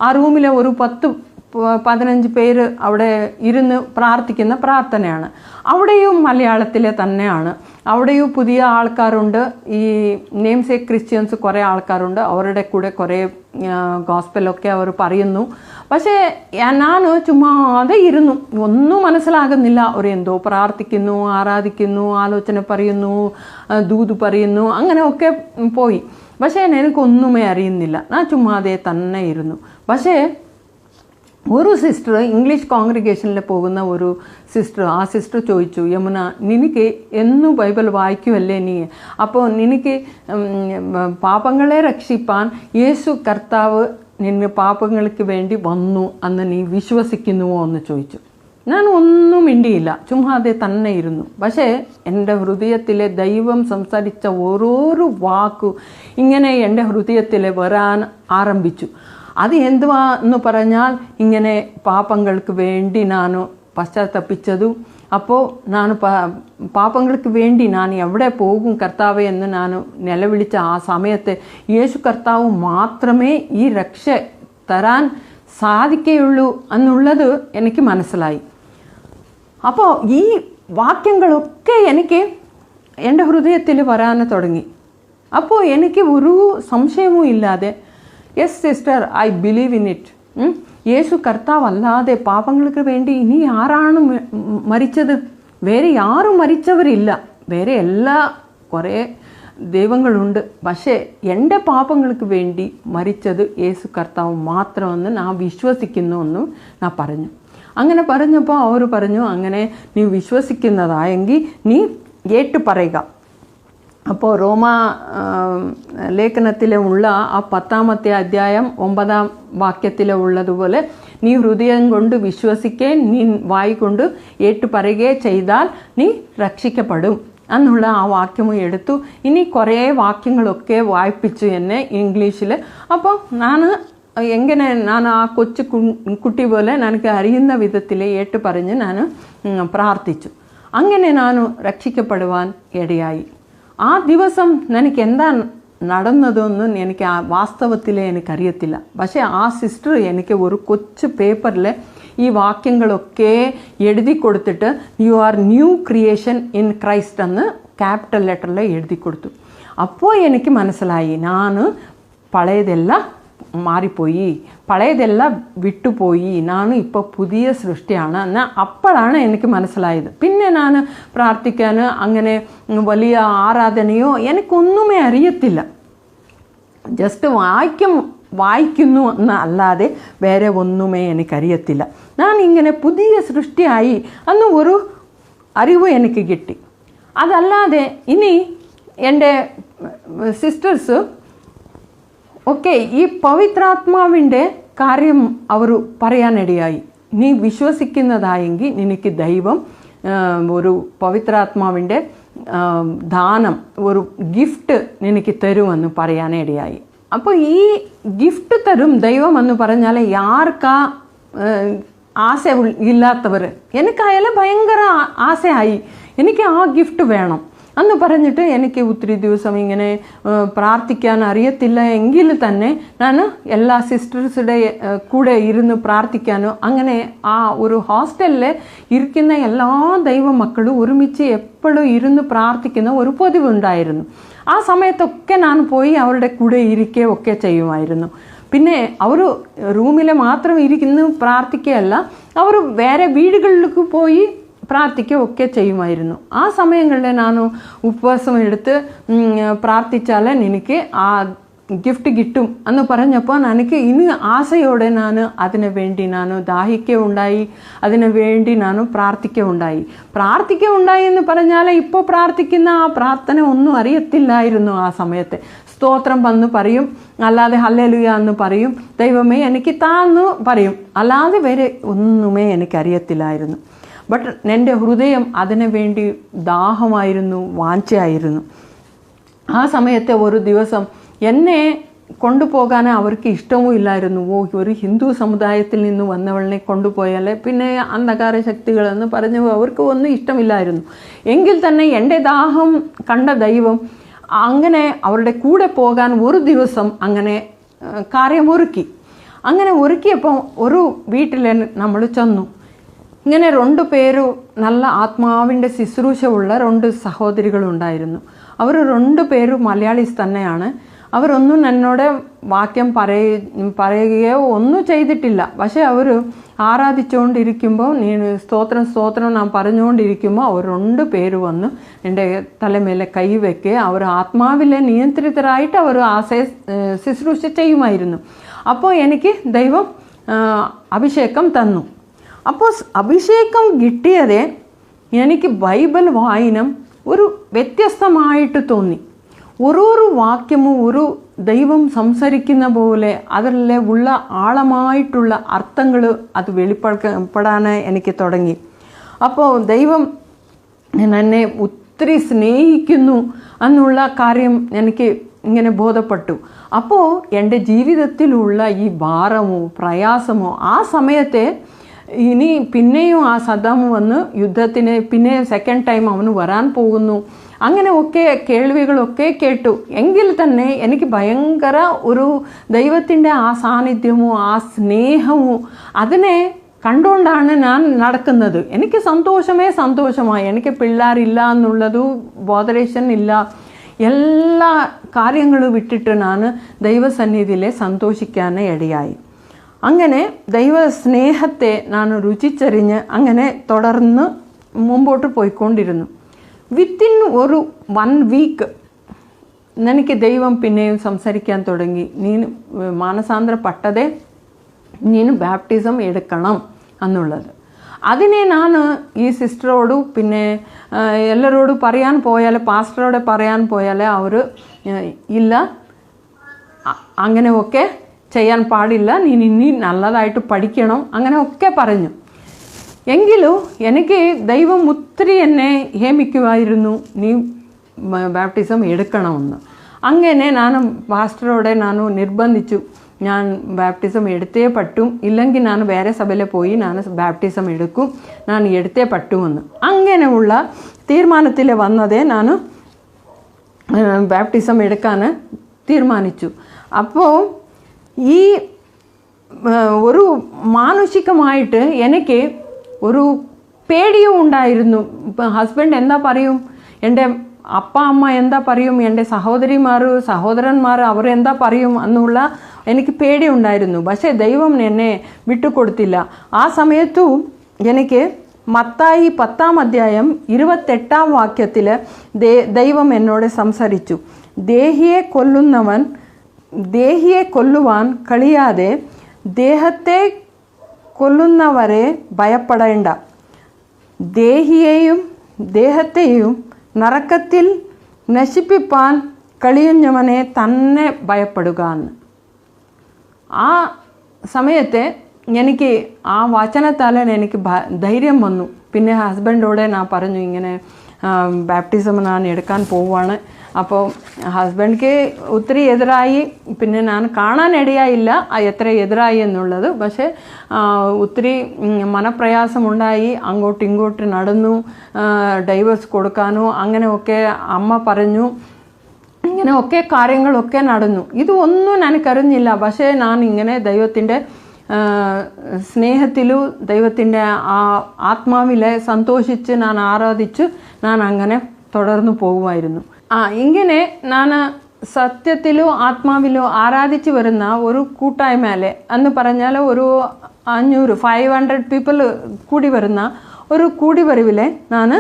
ആ റൂമിലെ ഒരു 10-15 പേര് അവിടെ ഇരുന്ന് പ്രാർത്ഥിക്കുന്ന പ്രാർത്ഥനയാണ്. അവിടെയും മലയാളത്തിലെ തന്നെയാണ്. അവിടെയും പുതിയ ആൾക്കാരുണ്ട്, ഈ നെയിംസേക്ക് ക്രിസ്ത്യൻസ് കുറേ ആൾക്കാരുണ്ട്. അവരുടെ കൂടെ കുറേ ഗോസ്പലൊക്കെ അവർ പറയുന്നു. പക്ഷേ ഞാൻ ചുമ്മാതെ ഇരുന്നു, ഒന്നും മനസ്സിലാകുന്നില്ല. അവർ എന്തോ പ്രാർത്ഥിക്കുന്നു, ആരാധിക്കുന്നു, ആലോചന പറയുന്നു, ദൂത് പറയുന്നു, അങ്ങനെയൊക്കെ പോയി. പക്ഷേ എനിക്കൊന്നുമേ അറിയുന്നില്ല. ഞാൻ ചുമ്മാതെ തന്നെ ഇരുന്നു. പക്ഷേ ഒരു സിസ്റ്റർ, ഇംഗ്ലീഷ് കോൺഗ്രിഗേഷനിൽ പോകുന്ന ഒരു സിസ്റ്റർ, ആ സിസ്റ്റർ ചോദിച്ചു, യമുന നിനക്ക് എന്നും ബൈബിൾ വായിക്കുമല്ലേ നീ, അപ്പോൾ നിനക്ക് പാപങ്ങളെ രക്ഷിപ്പാൻ യേശു കർത്താവ് നിന്റെ പാപങ്ങൾക്ക് വേണ്ടി വന്നു എന്ന് നീ വിശ്വസിക്കുന്നുവോ എന്ന് ചോദിച്ചു. ഞാൻ ഒന്നും മിണ്ടിയില്ല, ചുമ്മാതെ തന്നെ ഇരുന്നു. പക്ഷേ എൻ്റെ ഹൃദയത്തിലെ ദൈവം സംസാരിച്ച ഓരോരോ വാക്കു ഇങ്ങനെ എൻ്റെ ഹൃദയത്തിൽ വരാൻ ആരംഭിച്ചു. അത് എന്തുവാ എന്ന് പറഞ്ഞാൽ, ഇങ്ങനെ പാപങ്ങൾക്ക് വേണ്ടി ഞാൻ പശ്ചാത്തപിച്ചതും, അപ്പോൾ ഞാൻ പാപങ്ങൾക്ക് വേണ്ടി ഞാൻ എവിടെ പോകും കർത്താവെ എന്ന് ഞാൻ നിലവിളിച്ച ആ സമയത്ത് യേശു കർത്താവ് മാത്രമേ ഈ രക്ഷ തരാൻ സാധിക്കുകയുള്ളൂ എന്നുള്ളത് എനിക്ക് മനസ്സിലായി. അപ്പോൾ ഈ വാക്യങ്ങളൊക്കെ എനിക്ക് എൻ്റെ ഹൃദയത്തിൽ വരാൻ തുടങ്ങി. അപ്പോൾ എനിക്ക് ഒരു സംശയവും ഇല്ലാതെ, yes sister, I believe in it. യേശു കർത്താവ് അല്ലാതെ പാപങ്ങൾക്ക് വേണ്ടി ഇനി ആരാണ് മരിച്ചത്? വേറെ ആരും മരിച്ചവരില്ല. വേറെ കുറേ ദൈവങ്ങളുണ്ട്. പക്ഷേ എൻ്റെ പാപങ്ങൾക്ക് വേണ്ടി മരിച്ചത് യേശു കർത്താവ് മാത്രമെന്ന് ഞാൻ വിശ്വസിക്കുന്നു എന്നും ഞാൻ പറഞ്ഞു. അങ്ങനെ പറഞ്ഞപ്പോൾ അവർ പറഞ്ഞു, അങ്ങനെ നീ വിശ്വസിക്കുന്നതായെങ്കിൽ നീ ഏറ്റു പറയുക. അപ്പോൾ റോമ ലേഖനത്തിലുള്ള ആ 10-ാമത്തെ അധ്യായം 9-ാം വാക്യത്തിലെ ഉള്ളതുപോലെ, നീ ഹൃദയം കൊണ്ട് വിശ്വസിക്കുകയും നീ വായി കൊണ്ട് ഏറ്റു പറയുകയും ചെയ്താൽ നീ രക്ഷിക്കപ്പെടും എന്നുള്ള ആ വാക്യവും എടുത്തു. ഇനി കുറേ വാക്യങ്ങളൊക്കെ വായിപ്പിച്ചു എന്നെ ഇംഗ്ലീഷിൽ. അപ്പോൾ ഞാൻ ആ കൊച്ചു കുട്ടി പോലെ എനിക്ക് അറിയുന്ന വിധത്തിൽ ഏറ്റു പറഞ്ഞ് ഞാൻ പ്രാർത്ഥിച്ചു. അങ്ങനെ ഞാൻ രക്ഷിക്കപ്പെടുവാൻ ഇടയായി. ആ ദിവസം എനിക്ക് എന്താ നടന്നതൊന്നും എനിക്ക് വാസ്തവത്തിൽ എനിക്കറിയത്തില്ല. പക്ഷേ ആ സിസ്റ്റർ എനിക്ക് ഒരു കൊച്ചു പേപ്പറിൽ ഈ വാക്യങ്ങളൊക്കെ എഴുതി കൊടുത്തിട്ട്, you are new creation in Christ എന്ന് ക്യാപിറ്റൽ ലെറ്ററിൽ എഴുതി കൊടുത്തു. അപ്പോൾ എനിക്ക് മനസ്സിലായി, ഞാൻ പഴയതെല്ലാം മാറിപ്പോയി, പഴയതെല്ലാം വിട്ടുപോയി, ഞാൻ ഇപ്പോൾ പുതിയ സൃഷ്ടിയാണ് എന്ന് അപ്പോഴാണ് എനിക്ക് മനസ്സിലായത്. പിന്നെ ഞാൻ പ്രാർത്ഥിക്കാൻ അങ്ങനെ വലിയ ആരാധനയോ എനിക്കൊന്നുമേ അറിയത്തില്ല. ജസ്റ്റ് വായിക്കുന്നു എന്ന് അല്ലാതെ വേറെ ഒന്നുമേ എനിക്കറിയത്തില്ല. ഞാൻ ഇങ്ങനെ പുതിയ സൃഷ്ടിയായി അന്ന് ഒരു അറിവ് എനിക്ക് കിട്ടി. അതല്ലാതെ ഇനി എൻ്റെ സിസ്റ്റേഴ്സ് ഒക്കെ ഈ പവിത്രാത്മാവിൻ്റെ കാര്യം അവർ പറയാനിടയായി. നീ വിശ്വസിക്കുന്നതായെങ്കിൽ നിനക്ക് ദൈവം ഒരു പവിത്രാത്മാവിൻ്റെ ദാനം, ഒരു ഗിഫ്റ്റ് നിനക്ക് തരുമെന്ന് പറയാനിടയായി. അപ്പോൾ ഈ ഗിഫ്റ്റ് തരും ദൈവം എന്ന് പറഞ്ഞാൽ ആർക്കാ ആശ ഇല്ലാത്തവർ? എനിക്കായാലും ഭയങ്കര ആശയായി, എനിക്ക് ആ ഗിഫ്റ്റ് വേണം എന്ന് പറഞ്ഞിട്ട് എനിക്ക് ഒത്തിരി ദിവസം ഇങ്ങനെ പ്രാർത്ഥിക്കാൻ അറിയത്തില്ല എങ്കിൽ തന്നെ ഞാൻ എല്ലാ സിസ്റ്റേഴ്സുടെ കൂടെ ഇരുന്ന് പ്രാർത്ഥിക്കാനോ, അങ്ങനെ ആ ഒരു ഹോസ്റ്റലിൽ ഇരിക്കുന്ന എല്ലാ ദൈവമക്കളും ഒരുമിച്ച് എപ്പോഴും ഇരുന്ന് പ്രാർത്ഥിക്കുന്ന ഒരു പതിവുണ്ടായിരുന്നു. ആ സമയത്തൊക്കെ ഞാൻ പോയി അവരുടെ കൂടെ ഇരിക്കുകയൊക്കെ ചെയ്യുമായിരുന്നു. പിന്നെ അവർ റൂമിൽ മാത്രം ഇരിക്കുന്നു പ്രാർത്ഥിക്കുകയല്ല, അവർ വേറെ വീടുകളിലേക്ക് പോയി പ്രാർത്ഥിക്കുകയൊക്കെ ചെയ്യുമായിരുന്നു. ആ സമയങ്ങളിൽ ഞാൻ ഉപവാസം എടുത്ത് പ്രാർത്ഥിച്ചാൽ എനിക്ക് ആ ഗിഫ്റ്റ് കിട്ടും എന്ന് പറഞ്ഞപ്പോൾ എനിക്ക് ഇനി ആശയോടെ ഞാൻ അതിനു വേണ്ടി ഞാൻ ദാഹിക്കുകയുണ്ടായി, അതിനു വേണ്ടി ഞാൻ പ്രാർത്ഥിക്കുകയുണ്ടായി എന്ന് പറഞ്ഞാൽ ഇപ്പോൾ പ്രാർത്ഥിക്കുന്ന ആ പ്രാർത്ഥന ഒന്നും അറിയത്തില്ലായിരുന്നു. ആ സമയത്ത് സ്തോത്രം വന്ന് പറയും, അല്ലാതെ ഹല്ലേലൂയ എന്ന് പറയും, ദൈവമേ എനിക്ക് താന്ന് പറയും, അല്ലാതെ വേറെ ഒന്നുമേ എനിക്കറിയത്തില്ലായിരുന്നു. ബട്ട് എൻ്റെ ഹൃദയം അതിനു വേണ്ടി ദാഹമായിരുന്നു, വാഞ്ചയായിരുന്നു. ആ സമയത്തെ ഒരു ദിവസം എന്നെ കൊണ്ടുപോകാൻ അവർക്ക് ഇഷ്ടവും ഇല്ലായിരുന്നു. ഒരു ഹിന്ദു സമുദായത്തിൽ നിന്ന് വന്നവളെ കൊണ്ടുപോയാൽ പിന്നെ അന്ധകാര ശക്തികളെന്ന് പറഞ്ഞു അവർക്ക് ഒന്നും ഇഷ്ടമില്ലായിരുന്നു. എങ്കിൽ തന്നെ എൻ്റെ ദാഹം കണ്ട ദൈവം അങ്ങനെ അവരുടെ കൂടെ പോകാൻ ഒരു ദിവസം അങ്ങനെ കാര്യമൊരുക്കി. അങ്ങനെ ഒരുക്കിയപ്പോൾ ഒരു വീട്ടിൽ നമ്മൾ ചെന്നു. ഇങ്ങനെ 2 പേര് നല്ല ആത്മാവിൻ്റെ ശുശ്രൂഷ ഉള്ള 2 സഹോദരികളുണ്ടായിരുന്നു. അവർ 2 പേരും മലയാളീസ് തന്നെയാണ്. അവരൊന്നും എന്നോട് വാക്യം പറയുകയോ ഒന്നും ചെയ്തിട്ടില്ല. പക്ഷേ അവർ ആരാധിച്ചുകൊണ്ടിരിക്കുമ്പോൾ സ്തോത്രം നാം പറഞ്ഞുകൊണ്ടിരിക്കുമ്പോൾ അവർ 2 പേര് വന്ന് എൻ്റെ തലമേലെ കൈവയ്ക്കുക. അവർ ആത്മാവിലെ നിയന്ത്രിതരായിട്ട് അവർ ശുശ്രൂഷ ചെയ്യുമായിരുന്നു. അപ്പോൾ എനിക്ക് ദൈവം അഭിഷേകം തന്നു. അപ്പോൾ അഭിഷേകം കിട്ടിയത് എനിക്ക് ബൈബിൾ വായന ഒരു വ്യത്യസ്തമായിട്ട് തോന്നി. ഓരോരോ വാക്യവും ഒരു ദൈവം സംസാരിക്കുന്ന പോലെ അതിലെ ഉള്ള ആഴമായിട്ടുള്ള അർത്ഥങ്ങൾ അത് വെളിപ്പെടാൻ എനിക്ക് തുടങ്ങി. അപ്പോൾ ദൈവം എന്നെ ഒത്തിരി സ്നേഹിക്കുന്നു എന്നുള്ള കാര്യം എനിക്ക് ഇങ്ങനെ ബോധപ്പെട്ടു. അപ്പോൾ എൻ്റെ ജീവിതത്തിലുള്ള ഈ ഭാരമോ പ്രയാസമോ ആ സമയത്തെ ഇനി പിന്നെയും ആ സദ്ദാം വന്ന് യുദ്ധത്തിന് പിന്നെ സെക്കൻഡ് ടൈം അവന് വരാൻ പോകുന്നു, അങ്ങനെ ഒക്കെ കേൾവികളൊക്കെ കേട്ടു. എങ്കിൽ തന്നെ എനിക്ക് ഭയങ്കര ഒരു ദൈവത്തിൻ്റെ ആ സാന്നിധ്യമോ ആ സ്നേഹമോ അതിനെ കണ്ടുകൊണ്ടാണ് ഞാൻ നടക്കുന്നത്. എനിക്ക് സന്തോഷമായി. എനിക്ക് പിള്ളേരില്ല എന്നുള്ളതു ബോധരേഷൻ ഇല്ല. എല്ലാ കാര്യങ്ങളും വിട്ടിട്ട് ഞാൻ ദൈവസന്നിധിയിൽ സന്തോഷിക്കാൻ ഇടയായി. അങ്ങനെ ദൈവ സ്നേഹത്തെ ഞാൻ രുചിച്ചറിഞ്ഞ് അങ്ങനെ തുടർന്ന് മുമ്പോട്ട് പോയിക്കൊണ്ടിരുന്നു. വിത്തിൻ ഒരു 1 വീക്ക് എനിക്ക് ദൈവം പിന്നെയും സംസാരിക്കാൻ തുടങ്ങി. നീ മാനസാന്തരപ്പെട്ടതേ നീನು ബാപ്റ്റിസം എടുക്കണം എന്നുള്ളത്. അതിനെ ഞാൻ ഈ സിസ്റ്ററോട് പിന്നെ എല്ലാവരോട് പറയാൻ പോയാൽ, പാസ്റ്ററോട് പറയാൻ പോയാൽ അവർ ഇല്ല, അങ്ങനെയൊക്കെ ചെയ്യാൻ പാടില്ല, നീ ഇനി നല്ലതായിട്ട് പഠിക്കണം, അങ്ങനെയൊക്കെ പറഞ്ഞു. എങ്കിലും എനിക്ക് ദൈവം ഒത്തിരി എന്നെ ഹേമിക്കുമായിരുന്നു, നീ ബാപ്റ്റിസം എടുക്കണമെന്ന്. അങ്ങനെ ഞാൻ പാസ്റ്ററോടെ ഞാൻ നിർബന്ധിച്ചു, ഞാൻ ബാപ്റ്റിസം എടുത്തേ പറ്റും, ഇല്ലെങ്കിൽ ഞാൻ വേറെ സഭയിൽ പോയി ഞാൻ ബാപ്റ്റിസം എടുക്കും, ഞാൻ എടുത്തേ പറ്റുമെന്ന്. അങ്ങനെയുള്ള തീരുമാനത്തിൽ വന്നതേ ഞാൻ ബാപ്റ്റിസം എടുക്കാൻ തീരുമാനിച്ചു. അപ്പോൾ ഈ ഒരു മാനുഷികമായിട്ട് എനിക്ക് ഒരു പേടിയും ഉണ്ടായിരുന്നു. ഇപ്പം ഹസ്ബൻഡ് എന്താ പറയും, എൻ്റെ അപ്പ അമ്മ എന്താ പറയും, എൻ്റെ സഹോദരന്മാർ അവർ എന്താ പറയും എന്നുള്ള എനിക്ക് പേടിയുണ്ടായിരുന്നു. പക്ഷേ ദൈവം എന്നെ വിട്ടുകൊടുത്തില്ല. ആ സമയത്തും എനിക്ക് മത്തായി 10-ാം അധ്യായം 28-ാം വാക്യത്തിൽ ദൈവം എന്നോട് സംസാരിച്ചു. ദേഹിയെ കൊല്ലുവാൻ കഴിയാതെ ദേഹത്തെ കൊല്ലുന്നവരെ ഭയപ്പെടേണ്ട, ദേഹത്തെയും നരകത്തിൽ നശിപ്പിപ്പാൻ കഴിയുന്നവനെ തന്നെ ഭയപ്പെടുക എന്ന്. ആ സമയത്ത് എനിക്ക് ആ വചനത്താൽ എനിക്ക് ധൈര്യം വന്നു. പിന്നെ ഹസ്ബൻഡോടെ ഞാൻ പറഞ്ഞു, ഇങ്ങനെ ബാപ്റ്റിസം ഞാൻ എടുക്കാൻ പോവുകയാണ്. അപ്പോൾ ഹസ്ബൻഡിക്ക് ഒത്തിരി എതിരായി, പിന്നെ ഞാൻ കാണാനിടയായില്ല എത്ര എതിരായി എന്നുള്ളത്. പക്ഷേ ഒത്തിരി മനപ്രയാസമുണ്ടായി, അങ്ങോട്ടും ഇങ്ങോട്ടും നടന്നു, ഡൈവേഴ്സ് കൊടുക്കാനോ അങ്ങനെയൊക്കെ അമ്മ പറഞ്ഞു, ഇങ്ങനെയൊക്കെ കാര്യങ്ങളൊക്കെ നടന്നു. ഇതൊന്നും എനിക്കറിഞ്ഞില്ല. പക്ഷേ ഞാൻ ഇങ്ങനെ ദൈവത്തിൻ്റെ സ്നേഹത്തിലും ദൈവത്തിൻ്റെ ആ ആത്മാവിലെ സന്തോഷിച്ച് ഞാൻ ആരാധിച്ച് ഞാൻ അങ്ങനെ തുടർന്നു പോകുമായിരുന്നു. ഇങ്ങനെ ഞാൻ സത്യത്തിലോ ആത്മാവിലോ ആരാധിച്ച് വരുന്ന ഒരു കൂട്ടായ്മയിലെ എന്ന് പറഞ്ഞാൽ ഒരു 500 പീപ്പിൾ കൂടി വരുന്ന ഒരു കൂടിവരവിലെ ഞാൻ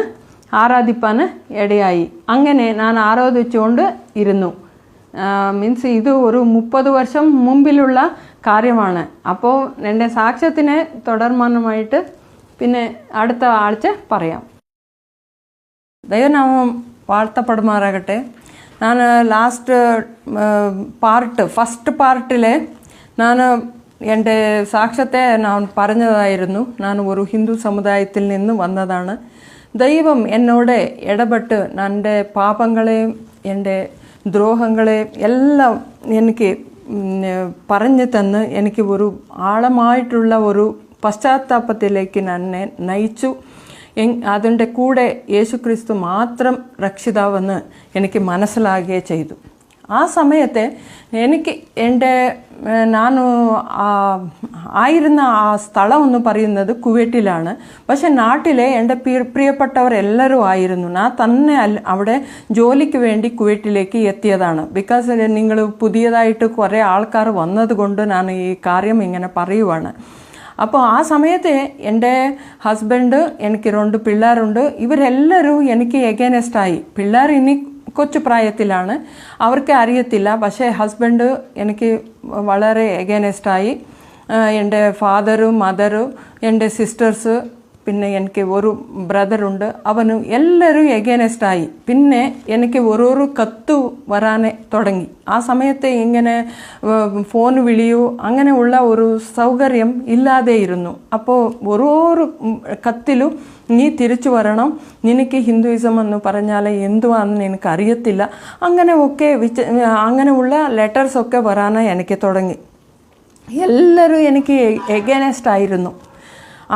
ആരാധിപ്പാൻ ഇടയായി. അങ്ങനെ ഞാൻ ആരാധിച്ചുകൊണ്ട് ഇരുന്നു. മീൻസ് ഇത് ഒരു 30 വർഷം മുമ്പിലുള്ള കാര്യമാണ്. അപ്പോൾ എൻ്റെ സാക്ഷ്യത്തിനെ തുടർമാനമായിട്ട് പിന്നെ അടുത്ത ആഴ്ച പറയാം. ദൈവനാമം വാഴ്ത്തപ്പെടുമാറാകട്ടെ. ഞാൻ ഫസ്റ്റ് പാർട്ടിൽ ഞാൻ എൻ്റെ സാക്ഷ്യത്തെ ഞാൻ പറഞ്ഞതായിരുന്നു. ഞാൻ ഒരു ഹിന്ദു സമുദായത്തിൽ നിന്ന് വന്നതാണ്. ദൈവം എന്നോട് ഇടപെട്ട് എൻ്റെ പാപങ്ങളെയും എൻ്റെ ദ്രോഹങ്ങളെയും എല്ലാം എനിക്ക് പറഞ്ഞു തന്ന് എനിക്ക് ഒരു ആഴമായിട്ടുള്ള ഒരു പശ്ചാത്താപത്തിലേക്ക് എന്നെ നയിച്ചു. അതിൻ്റെ കൂടെ യേശുക്രിസ്തു മാത്രം രക്ഷിതാവെന്ന് എനിക്ക് മനസ്സിലാകുകയും ചെയ്തു. ആ സമയത്ത് എനിക്ക് ഞാൻ ആയിരുന്ന ആ സ്ഥലം എന്ന് പറയുന്നത് കുവൈറ്റിലാണ്. പക്ഷെ നാട്ടിലെ എൻ്റെ പ്രിയപ്പെട്ടവരെല്ലാവരും ആയിരുന്നു. ഞാൻ തന്നെ അവിടെ ജോലിക്ക് വേണ്ടി കുവൈറ്റിലേക്ക് എത്തിയതാണ്. ബിക്കോസ് നിങ്ങൾ പുതിയതായിട്ട് കുറേ ആൾക്കാർ വന്നതുകൊണ്ട് ഞാൻ ഈ കാര്യം ഇങ്ങനെ പറയുവാണ്. അപ്പോൾ ആ സമയത്ത് എൻ്റെ ഹസ്ബൻഡ്, എനിക്ക് 2 പിള്ളേരുണ്ട്, ഇവരെല്ലാവരും എനിക്ക് എഗൈനസ്റ്റായി. പിള്ളേർ ഇനി കൊച്ചു പ്രായത്തിലാണ്, അവർക്ക് അറിയത്തില്ല. പക്ഷേ ഹസ്ബൻഡ് എനിക്ക് വളരെ എഗൈനസ്റ്റായി. എൻ്റെ ഫാദറും മദറും എൻ്റെ സിസ്റ്റേഴ്സ് പിന്നെ എനിക്ക് ഒരു ബ്രദറുണ്ട്, അവനും എല്ലാവരും എഗൈനസ്റ്റായി. പിന്നെ എനിക്ക് ഓരോരോ കത്ത് വരാൻ തുടങ്ങി. ആ സമയത്ത് ഇങ്ങനെ ഫോൺ വിളിയോ അങ്ങനെയുള്ള ഒരു സൗകര്യം ഇല്ലാതെയിരുന്നു. അപ്പോൾ ഓരോരോ കത്തിലും നീ തിരിച്ചു വരണം, നിനക്ക് ഹിന്ദുയിസം എന്ന് പറഞ്ഞാൽ എന്തുവാണെന്ന് എനിക്ക് അറിയത്തില്ല, അങ്ങനെയുള്ള ലെറ്റേഴ്സൊക്കെ വരാൻ എനിക്ക് തുടങ്ങി. എല്ലാവരും എനിക്ക് എഗൈനസ്റ്റ് ആയിരുന്നു.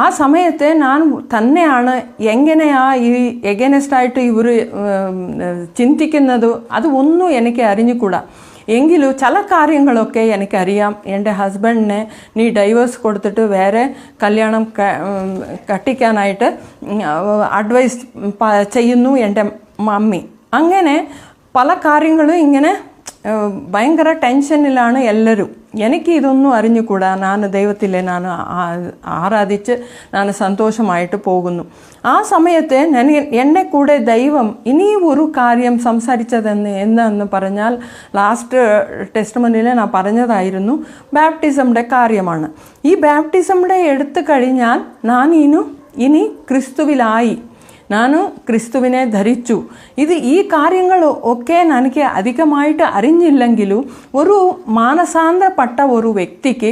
ആ സമയത്ത് ഞാൻ തന്നെയാണ് എങ്ങനെയാ ഈ എഗൈനസ്റ്റായിട്ട് ഇവർ ചിന്തിക്കുന്നത് അത് ഒന്നും എനിക്ക് അറിഞ്ഞുകൂടാ. എങ്കിലും ചില കാര്യങ്ങളൊക്കെ എനിക്കറിയാം. എൻ്റെ ഹസ്ബൻഡിനെ നീ ഡൈവേഴ്സ് കൊടുത്തിട്ട് വേറെ കല്യാണം കട്ടിക്കാനായിട്ട് അഡ്വൈസ് ചെയ്യുന്നു എൻ്റെ മമ്മി. അങ്ങനെ പല കാര്യങ്ങളും ഇങ്ങനെ ഭയങ്കര ടെൻഷനിലാണ് എല്ലാവരും. എനിക്ക് ഇതൊന്നും അറിഞ്ഞുകൂടാ. ഞാൻ ദൈവത്തിലെ ഞാൻ ആരാധിച്ച് ഞാൻ സന്തോഷമായിട്ട് പോകുന്നു. ആ സമയത്ത് എന്നെ കൂടെ ദൈവം ഇനി ഒരു കാര്യം എന്താന്ന് പറഞ്ഞാൽ ലാസ്റ്റ് ടെസ്റ്റ്മനിയിൽ ഞാൻ പറഞ്ഞതായിരുന്നു, ബാപ്റ്റിസമിൻ്റെ കാര്യമാണ്. ഈ ബാപ്റ്റിസമിൻ്റെ എടുത്തു കഴിഞ്ഞാൽ ഞാൻ ഇനി ക്രിസ്തുവിലായി, ഞാൻ ക്രിസ്തുവിനെ ധരിച്ചു. ഈ കാര്യങ്ങൾ ഒക്കെ എനിക്ക് അധികമായിട്ട് അറിഞ്ഞില്ലെങ്കിലും ഒരു മാനസാന്തരപ്പെട്ട ഒരു വ്യക്തിക്ക്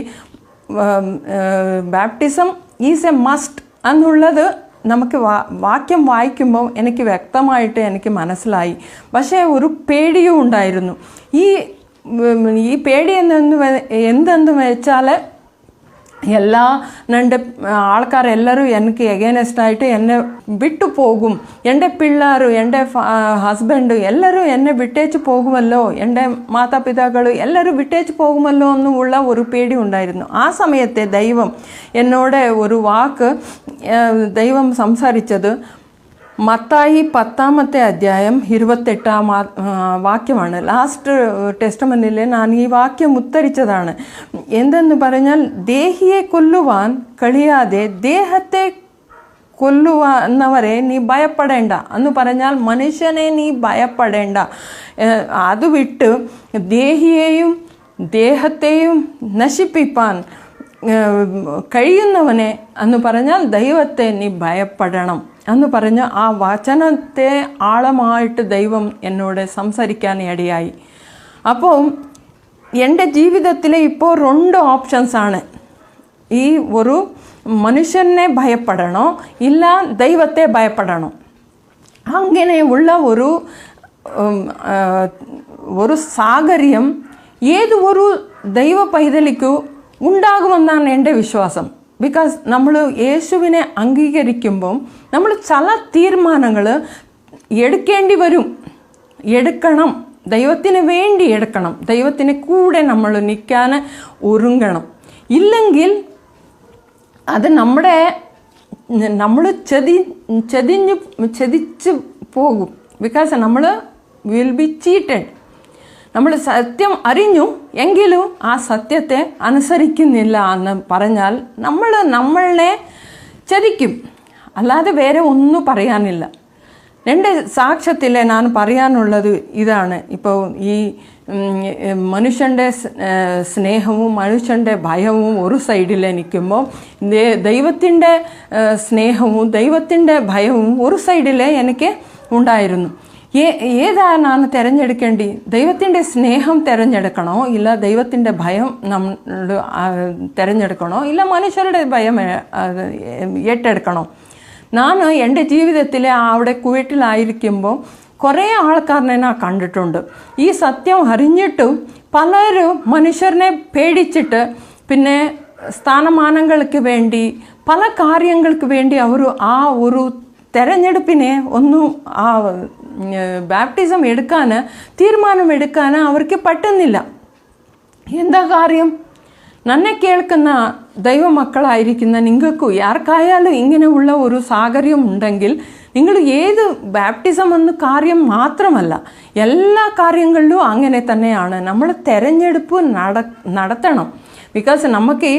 ബാപ്റ്റിസം ഈസ് എ മസ്റ്റ് എന്നുള്ളത് നമുക്ക് വാക്യം വായിക്കുമ്പോൾ എനിക്ക് വ്യക്തമായിട്ട് എനിക്ക് മനസ്സിലായി. പക്ഷേ ഒരു പേടിയും ഉണ്ടായിരുന്നു. ഈ പേടി എന്തെന്ന് വെച്ചാൽ എൻ്റെ ആൾക്കാരെല്ലാവരും എനിക്ക് എഗൈനസ്റ്റായിട്ട് എന്നെ വിട്ടു പോകും, എൻ്റെ പിള്ളേരും എൻ്റെ ഹസ്ബൻഡ് എല്ലാവരും എന്നെ വിട്ടേച്ച് പോകുമല്ലോ, എൻ്റെ മാതാപിതാക്കൾ എല്ലാവരും വിട്ടേച്ച് പോകുമല്ലോ എന്നുള്ള ഒരു പേടി ഉണ്ടായിരുന്നു. ആ സമയത്തെ ദൈവം എന്നോട് ഒരു വാക്ക് ദൈവം സംസാരിച്ചത് മത്തായി 10-ാമത്തെ അധ്യായം 28-ാം വാക്യമാണ്. ലാസ്റ്റ് ടെസ്റ്റ്മനിൽ ഞാൻ ഈ വാക്യം ഉദ്ധരിച്ചതാണ്. എന്തെന്ന് പറഞ്ഞാൽ, ദേഹിയെ കൊല്ലുവാൻ കഴിയാതെ ദേഹത്തെ കൊല്ലുവന്നവരെ നീ ഭയപ്പെടേണ്ട എന്ന് പറഞ്ഞാൽ മനുഷ്യനെ നീ ഭയപ്പെടേണ്ട. അത് വിട്ട് ദേഹിയെയും ദേഹത്തെയും നശിപ്പിപ്പാൻ കഴിയുന്നവനെ എന്ന് പറഞ്ഞാൽ ദൈവത്തെ നീ ഭയപ്പെടണം എന്ന് പറഞ്ഞ് ആ വചനത്തെ ആഴമായിട്ട് ദൈവം എന്നോട് സംസാരിക്കാൻ ഇടയായി. അപ്പോൾ എൻ്റെ ജീവിതത്തിൽ ഇപ്പോൾ 2 ഓപ്ഷൻസാണ്. ഈ ഒരു മനുഷ്യനെ ഭയപ്പെടണോ ഇല്ല ദൈവത്തെ ഭയപ്പെടണോ. അങ്ങനെയുള്ള ഒരു സാഹചര്യം ഏതൊരു ദൈവ പൈതലിക്കു ഉണ്ടാകുമെന്നാണ് എൻ്റെ വിശ്വാസം. ബിക്കോസ് നമ്മൾ യേശുവിനെ അംഗീകരിക്കുമ്പം നമ്മൾ ചില തീരുമാനങ്ങൾ എടുക്കണം, ദൈവത്തിന് വേണ്ടി എടുക്കണം, ദൈവത്തിന് കൂടെ നമ്മൾ നിൽക്കാൻ ഒരുങ്ങണം. ഇല്ലെങ്കിൽ അത് നമ്മൾ ചതിച്ച് പോകും. ബിക്കോസ് നമ്മൾ വിൽ ബി ചീറ്റഡ്. നമ്മൾ സത്യം അറിഞ്ഞു എങ്കിലും ആ സത്യത്തെ അനുസരിക്കുന്നില്ല എന്ന് പറഞ്ഞാൽ നമ്മളെ ചതിക്കും, അല്ലാതെ വേറെ ഒന്നും പറയാനില്ല. എൻ്റെ സാക്ഷ്യത്തിൽ ഞാൻ പറയാനുള്ളത് ഇതാണ്. ഇപ്പോൾ ഈ മനുഷ്യൻ്റെ സ്നേഹവും മനുഷ്യൻ്റെ ഭയവും ഒരു സൈഡിൽ നിൽക്കുമ്പോൾ ദൈവത്തിൻ്റെ സ്നേഹവും ദൈവത്തിൻ്റെ ഭയവും ഒരു സൈഡിൽ എനിക്ക് ഉണ്ടായിരുന്നു. ഏതാണ് ഞാൻ തിരഞ്ഞെടുക്കേണ്ടി? ദൈവത്തിൻ്റെ സ്നേഹം തിരഞ്ഞെടുക്കണോ ഇല്ല ദൈവത്തിൻ്റെ ഭയം നമ്മൾ തിരഞ്ഞെടുക്കണോ ഇല്ല മനുഷ്യരുടെ ഭയം ഏറ്റെടുക്കണോ? ഞാൻ എൻ്റെ ജീവിതത്തിൽ അവിടെ കുവൈറ്റിലായിരിക്കുമ്പോൾ കുറേ ആൾക്കാരനെ ഞാൻ കണ്ടിട്ടുണ്ട്. ഈ സത്യം അറിഞ്ഞിട്ടും പലരും മനുഷ്യരെ പേടിച്ചിട്ട് പിന്നെ സ്ഥാനമാനങ്ങൾക്ക് വേണ്ടി പല കാര്യങ്ങൾക്ക് വേണ്ടി അവർ ആ ഒരു തെരഞ്ഞെടുപ്പിനെ ബാപ്റ്റിസം തീരുമാനമെടുക്കാൻ അവർക്ക് പറ്റുന്നില്ല. എന്താ കാര്യം? നന്നെ കേൾക്കുന്ന ദൈവമക്കളായിരിക്കുന്ന നിങ്ങൾക്കും ആർക്കായാലും ഇങ്ങനെയുള്ള ഒരു സാഹചര്യം ഉണ്ടെങ്കിൽ നിങ്ങൾ ഏത് ബാപ്റ്റിസം എന്ന കാര്യം മാത്രമല്ല എല്ലാ കാര്യങ്ങളിലും അങ്ങനെ തന്നെയാണ്. നമ്മൾ തെരഞ്ഞെടുപ്പ് നടത്തണം. ബിക്കോസ് നമുക്ക്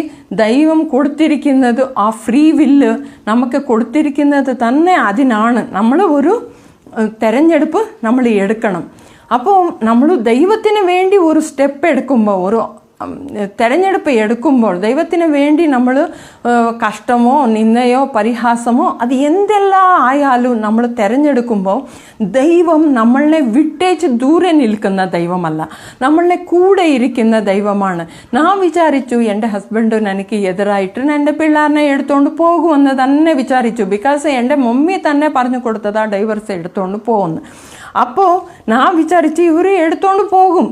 ദൈവം കൊടുത്തിരിക്കുന്നത് ആ ഫ്രീ വില്ല് നമുക്ക് കൊടുത്തിരിക്കുന്നത് തന്നെ അതിനാണ്. നമ്മൾ ഒരു തെരഞ്ഞെടുപ്പ് നമ്മൾ എടുക്കണം. അപ്പോൾ നമ്മൾ ദൈവത്തിന് വേണ്ടി ഒരു സ്റ്റെപ്പ് എടുക്കുമ്പോൾ തിരഞ്ഞെടുപ്പ് എടുക്കുമ്പോൾ ദൈവത്തിന് വേണ്ടി നമ്മൾ കഷ്ടമോ നിന്ദയോ പരിഹാസമോ അത് എന്തെല്ലാം ആയാലും നമ്മൾ തിരഞ്ഞെടുക്കുമ്പോൾ ദൈവം നമ്മളെ വിട്ടേച്ച് ദൂരെ നിൽക്കുന്ന ദൈവമല്ല, നമ്മളെ കൂടെ ഇരിക്കുന്ന ദൈവമാണ്. ഞാൻ വിചാരിച്ചു എൻ്റെ ഹസ്ബൻഡ് എനിക്ക് എതിരായിട്ട് എൻ്റെ പിള്ളേരെ എടുത്തുകൊണ്ട് പോകുമെന്ന് തന്നെ വിചാരിച്ചു. ബിക്കോസ് എൻ്റെ മമ്മി തന്നെ പറഞ്ഞു കൊടുത്തതാ ഡൈവേഴ്സ് എടുത്തുകൊണ്ട് പോകുന്നു. അപ്പോൾ ഞാൻ വിചാരിച്ചു ഇവർ എടുത്തുകൊണ്ട് പോകും,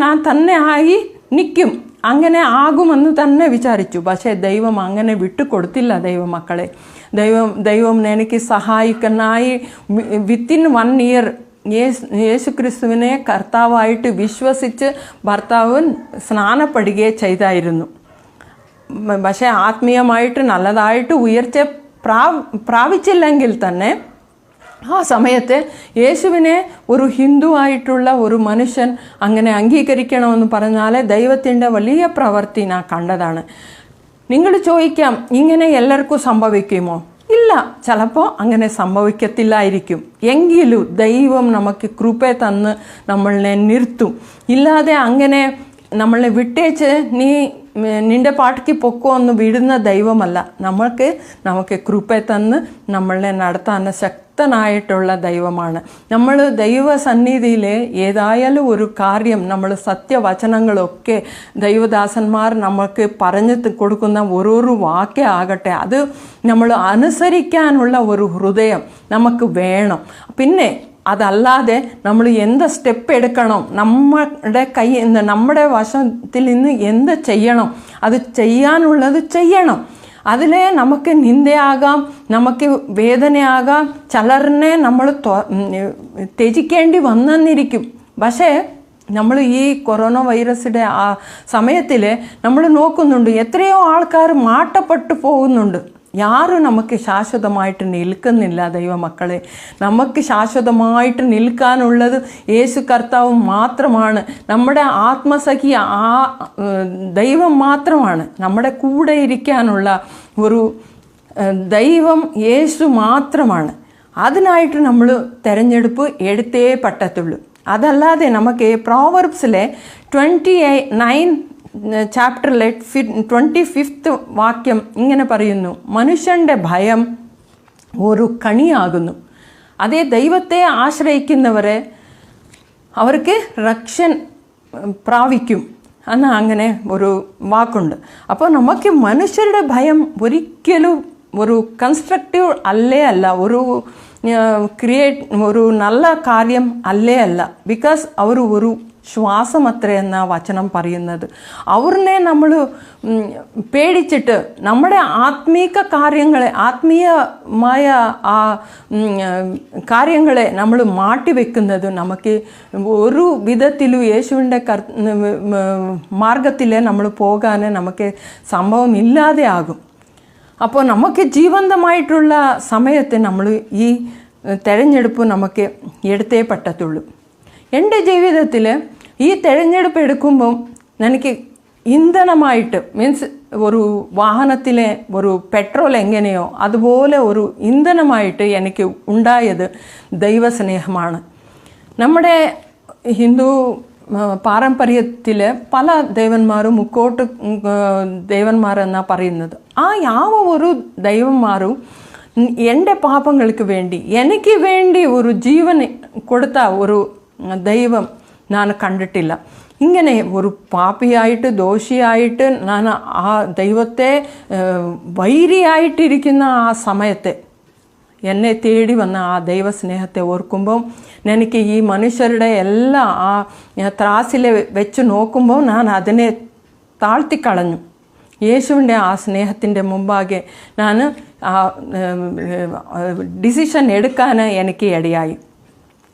ഞാൻ തന്നെ ആയി നിൽക്കും, അങ്ങനെ ആകുമെന്ന് തന്നെ വിചാരിച്ചു. പക്ഷേ ദൈവം അങ്ങനെ വിട്ടുകൊടുത്തില്ല ദൈവമക്കളെ. ദൈവം എനിക്ക് സഹായിക്കാനായി വിത്തിൻ 1 ഇയർ യേശു ക്രിസ്തുവിനെ കർത്താവായിട്ട് വിശ്വസിച്ച് ഭർത്താവ് സ്നാനപ്പെടുകയെ ചെയ്തായിരുന്നു. പക്ഷേ ആത്മീയമായിട്ട് നല്ലതായിട്ട് ഉയർച്ച പ്രാപിച്ചില്ലെങ്കിൽ തന്നെ ആ സമയത്ത് യേശുവിനെ ഒരു ഹിന്ദു ആയിട്ടുള്ള ഒരു മനുഷ്യൻ അങ്ങനെ അംഗീകരിക്കണമെന്ന് പറഞ്ഞാൽ ദൈവത്തിൻ്റെ വലിയ പ്രവൃത്തി ഞാൻ കണ്ടതാണ്. നിങ്ങൾ ചോദിക്കാം ഇങ്ങനെ എല്ലാവർക്കും സംഭവിക്കുമോ? ഇല്ല, ചിലപ്പോൾ അങ്ങനെ സംഭവിക്കത്തില്ലായിരിക്കും. എങ്കിലും ദൈവം നമുക്ക് കൃപ തന്ന് നമ്മളെ നിർത്തും. ഇല്ലാതെ അങ്ങനെ നമ്മളെ വിട്ടേച്ച് നിന്റെ പാട്ടിക്ക് പൊക്കോ എന്ന് വിടുന്ന ദൈവമല്ല. നമുക്ക് കൃപ തന്ന് നമ്മളെ നടത്താൻ ശക്തനായിട്ടുള്ള ദൈവമാണ്. നമ്മൾ ദൈവസന്നിധിയിൽ ഏതായാലും ഒരു കാര്യം നമ്മൾ സത്യവചനങ്ങളൊക്കെ ദൈവദാസന്മാർ നമുക്ക് പറഞ്ഞു കൊടുക്കുന്ന ഓരോരോ വാക്യം ആകട്ടെ, അത് നമ്മൾ അനുസരിക്കാനുള്ള ഒരു ഹൃദയം നമുക്ക് വേണം. പിന്നെ അതല്ലാതെ നമ്മൾ എന്ത് സ്റ്റെപ്പ് എടുക്കണം, നമ്മുടെ വശത്തിൽ നിന്ന് എന്ത് ചെയ്യണം, അത് ചെയ്യാനുള്ളത് ചെയ്യണം. അതിലെ നമുക്ക് നിന്ദയാകാം, നമുക്ക് വേദനയാകാം, ചിലറിനെ നമ്മൾ ത്യജിക്കേണ്ടി വന്നെന്നിരിക്കും. പക്ഷേ നമ്മൾ ഈ കൊറോണ വൈറസിൻ്റെ ആ സമയത്തിൽ നമ്മൾ നോക്കുന്നുണ്ട്, എത്രയോ ആൾക്കാർ മാറ്റപ്പെട്ടു പോകുന്നുണ്ട്. യാരും നമുക്ക് ശാശ്വതമായിട്ട് നിൽക്കുന്നില്ല ദൈവമക്കളെ. നമുക്ക് ശാശ്വതമായിട്ട് നിൽക്കാനുള്ളത് യേശു കർത്താവ് മാത്രമാണ്. നമ്മുടെ ആത്മസഖി ആ ദൈവം മാത്രമാണ്. നമ്മുടെ കൂടെ ഇരിക്കാനുള്ള ഒരു ദൈവം യേശു മാത്രമാണ്. അതിനായിട്ട് നമ്മൾ തിരഞ്ഞെടുപ്പ് എടുത്തേ പറ്റത്തുള്ളൂ. അതല്ലാതെ നമുക്ക് പ്രോവർബ്സിലെ 29 ചാപ്റ്ററിലെ 25th വാക്യം ഇങ്ങനെ പറയുന്നു, മനുഷ്യൻ്റെ ഭയം ഒരു കണിയാകുന്നു, അതേ ദൈവത്തെ ആശ്രയിക്കുന്നവരെ അവർക്ക് രക്ഷ പ്രാപിക്കും എന്ന് അങ്ങനെ ഒരു വാക്കുണ്ട്. അപ്പോൾ നമുക്ക് മനുഷ്യരുടെ ഭയം ഒരിക്കലും ഒരു കൺസ്ട്രക്റ്റീവ് അല്ല, ഒരു നല്ല കാര്യം അല്ല. ബിക്കോസ് അവർ ഒരു ശ്വാസം അത്ര എന്ന വചനം പറയുന്നത്. അവരിനെ നമ്മൾ പേടിച്ചിട്ട് നമ്മുടെ ആത്മീയമായ ആ കാര്യങ്ങളെ നമ്മൾ മാറ്റിവെക്കുന്നത് നമുക്ക് ഒരു വിധത്തിലും യേശുവിൻ്റെ മാർഗത്തിൽ നമ്മൾ പോകാൻ നമുക്ക് സംഭവം ഇല്ലാതെ ആകും. അപ്പോൾ നമുക്ക് ജീവന്തമായിട്ടുള്ള സമയത്ത് നമ്മൾ ഈ തിരഞ്ഞെടുപ്പ് നമുക്ക് എടുത്തേ പറ്റത്തുള്ളൂ. എൻ്റെ ജീവിതത്തിൽ ഈ തിരഞ്ഞെടുപ്പ് എടുക്കുമ്പം എനിക്ക് ഇന്ധനമായിട്ട് മീൻസ് ഒരു വാഹനത്തിലെ ഒരു പെട്രോൾ എങ്ങനെയോ അതുപോലെ ഒരു ഇന്ധനമായിട്ട് എനിക്ക് ഉണ്ടായത് ദൈവസ്നേഹമാണ്. നമ്മുടെ ഹിന്ദു പാരമ്പര്യത്തിൽ പല ദേവന്മാരും മുക്കോട്ട് ദേവന്മാരെന്നാണ് പറയുന്നത്. ആ ಯಾವ ഒരു ദൈവന്മാരും എൻ്റെ പാപങ്ങൾക്ക് വേണ്ടി എനിക്ക് വേണ്ടി ഒരു ജീവൻ കൊടുത്ത ഒരു ദൈവം ഞാൻ കണ്ടിട്ടില്ല. ഇങ്ങനെ ഒരു പാപിയായിട്ട് ദോഷിയായിട്ട് ഞാൻ ആ ദൈവത്തെ വൈരിയായിട്ടിരിക്കുന്ന ആ സമയത്തെ എന്നെ തേടി വന്ന ആ ദൈവസ്നേഹത്തെ ഓർക്കുമ്പം എനിക്ക് ഈ മനുഷ്യരുടെ എല്ലാം ആ ത്രാസിൽ വെച്ച് നോക്കുമ്പോൾ ഞാൻ അതിനെ താഴ്ത്തിക്കളഞ്ഞു. യേശുവിൻ്റെ ആ സ്നേഹത്തിൻ്റെ മുമ്പാകെ ഞാൻ ആ ഡിസിഷൻ എടുക്കാൻ എനിക്ക് ഇടയായി.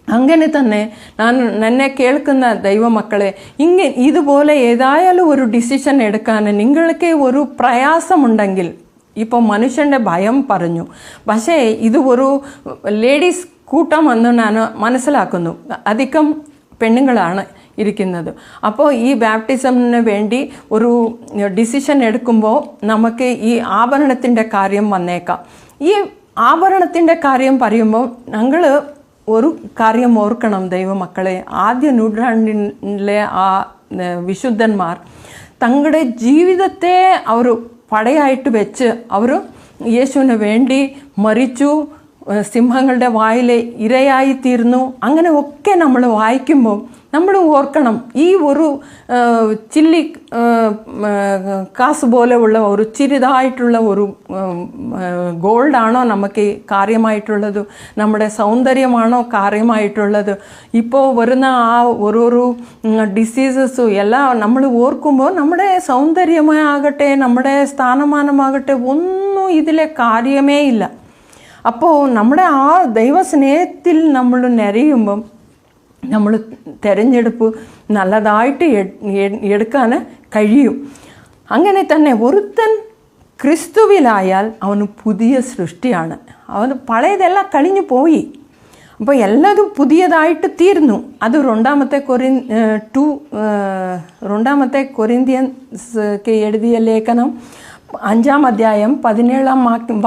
അങ്ങനെ തന്നെ എന്നെ കേൾക്കുന്ന ദൈവമക്കളെ, ഇതുപോലെ ഏതായാലും ഒരു ഡിസിഷൻ എടുക്കാൻ നിങ്ങൾക്ക് ഒരു പ്രയാസമുണ്ടെങ്കിൽ, ഇപ്പോൾ മനുഷ്യൻ്റെ ഭയം പറഞ്ഞു, പക്ഷേ ഇത് ഒരു ലേഡീസ് കൂട്ടം എന്ന് ഞാൻ മനസ്സിലാക്കുന്നു. അധികം പെണ്ണുങ്ങളാണ് ഇരിക്കുന്നത്. അപ്പോൾ ഈ ബാപ്റ്റിസമിന് വേണ്ടി ഒരു ഡിസിഷൻ എടുക്കുമ്പോൾ നമുക്ക് ഈ ആഭരണത്തിൻ്റെ കാര്യം വന്നേക്കാം. ഈ ആഭരണത്തിൻ്റെ കാര്യം പറയുമ്പോൾ ഞങ്ങൾ ഒരു കാര്യം ഓർക്കണം ദൈവമക്കളെ. ആദ്യ നൂറ്റാണ്ടിലെ ആ വിശുദ്ധന്മാർ തങ്ങളുടെ ജീവിതത്തെ അവർ പടയായിട്ട് വെച്ച് അവർ യേശുവിന് വേണ്ടി മരിച്ചു, സിംഹങ്ങളുടെ വായിലെ ഇരയായിത്തീർന്നു. അങ്ങനെ ഒക്കെ നമ്മൾ വായിക്കുമ്പോൾ നമ്മൾ ഓർക്കണം, ഈ ഒരു ചില്ലി കാസ് പോലെയുള്ള ഒരു ചിരിതായിട്ടുള്ള ഒരു ഗോൾഡാണോ നമുക്ക് കാര്യമായിട്ടുള്ളത്? നമ്മുടെ സൗന്ദര്യമാണോ കാര്യമായിട്ടുള്ളത്? ഇപ്പോൾ വരുന്ന ആ ഓരോരോ ഡിസീസസും എല്ലാം നമ്മൾ ഓർക്കുമ്പോൾ നമ്മുടെ സൗന്ദര്യമാകട്ടെ, നമ്മുടെ സ്ഥാനമാനമാകട്ടെ, ഒന്നും ഇതിലെ കാര്യമേ ഇല്ല. അപ്പോൾ നമ്മുടെ ആ ദൈവസ്നേഹത്തിൽ നമ്മൾ നിറയുമ്പം നമ്മൾ തിരഞ്ഞെടുപ്പ് നല്ലതായിട്ട് എടുക്കാൻ കഴിയും. അങ്ങനെ തന്നെ ഒരുത്തൻ ക്രിസ്തുവിലായാൽ അവന് പുതിയ സൃഷ്ടിയാണ്. അവന് പഴയതെല്ലാം കഴിഞ്ഞു പോയി. അപ്പോൾ എല്ലാതും പുതിയതായിട്ട് തീർന്നു. അത് രണ്ടാമത്തെ കൊരിന്ത്യൻസ് എഴുതിയ ലേഖനം 5-ാം അധ്യായം 17-ാം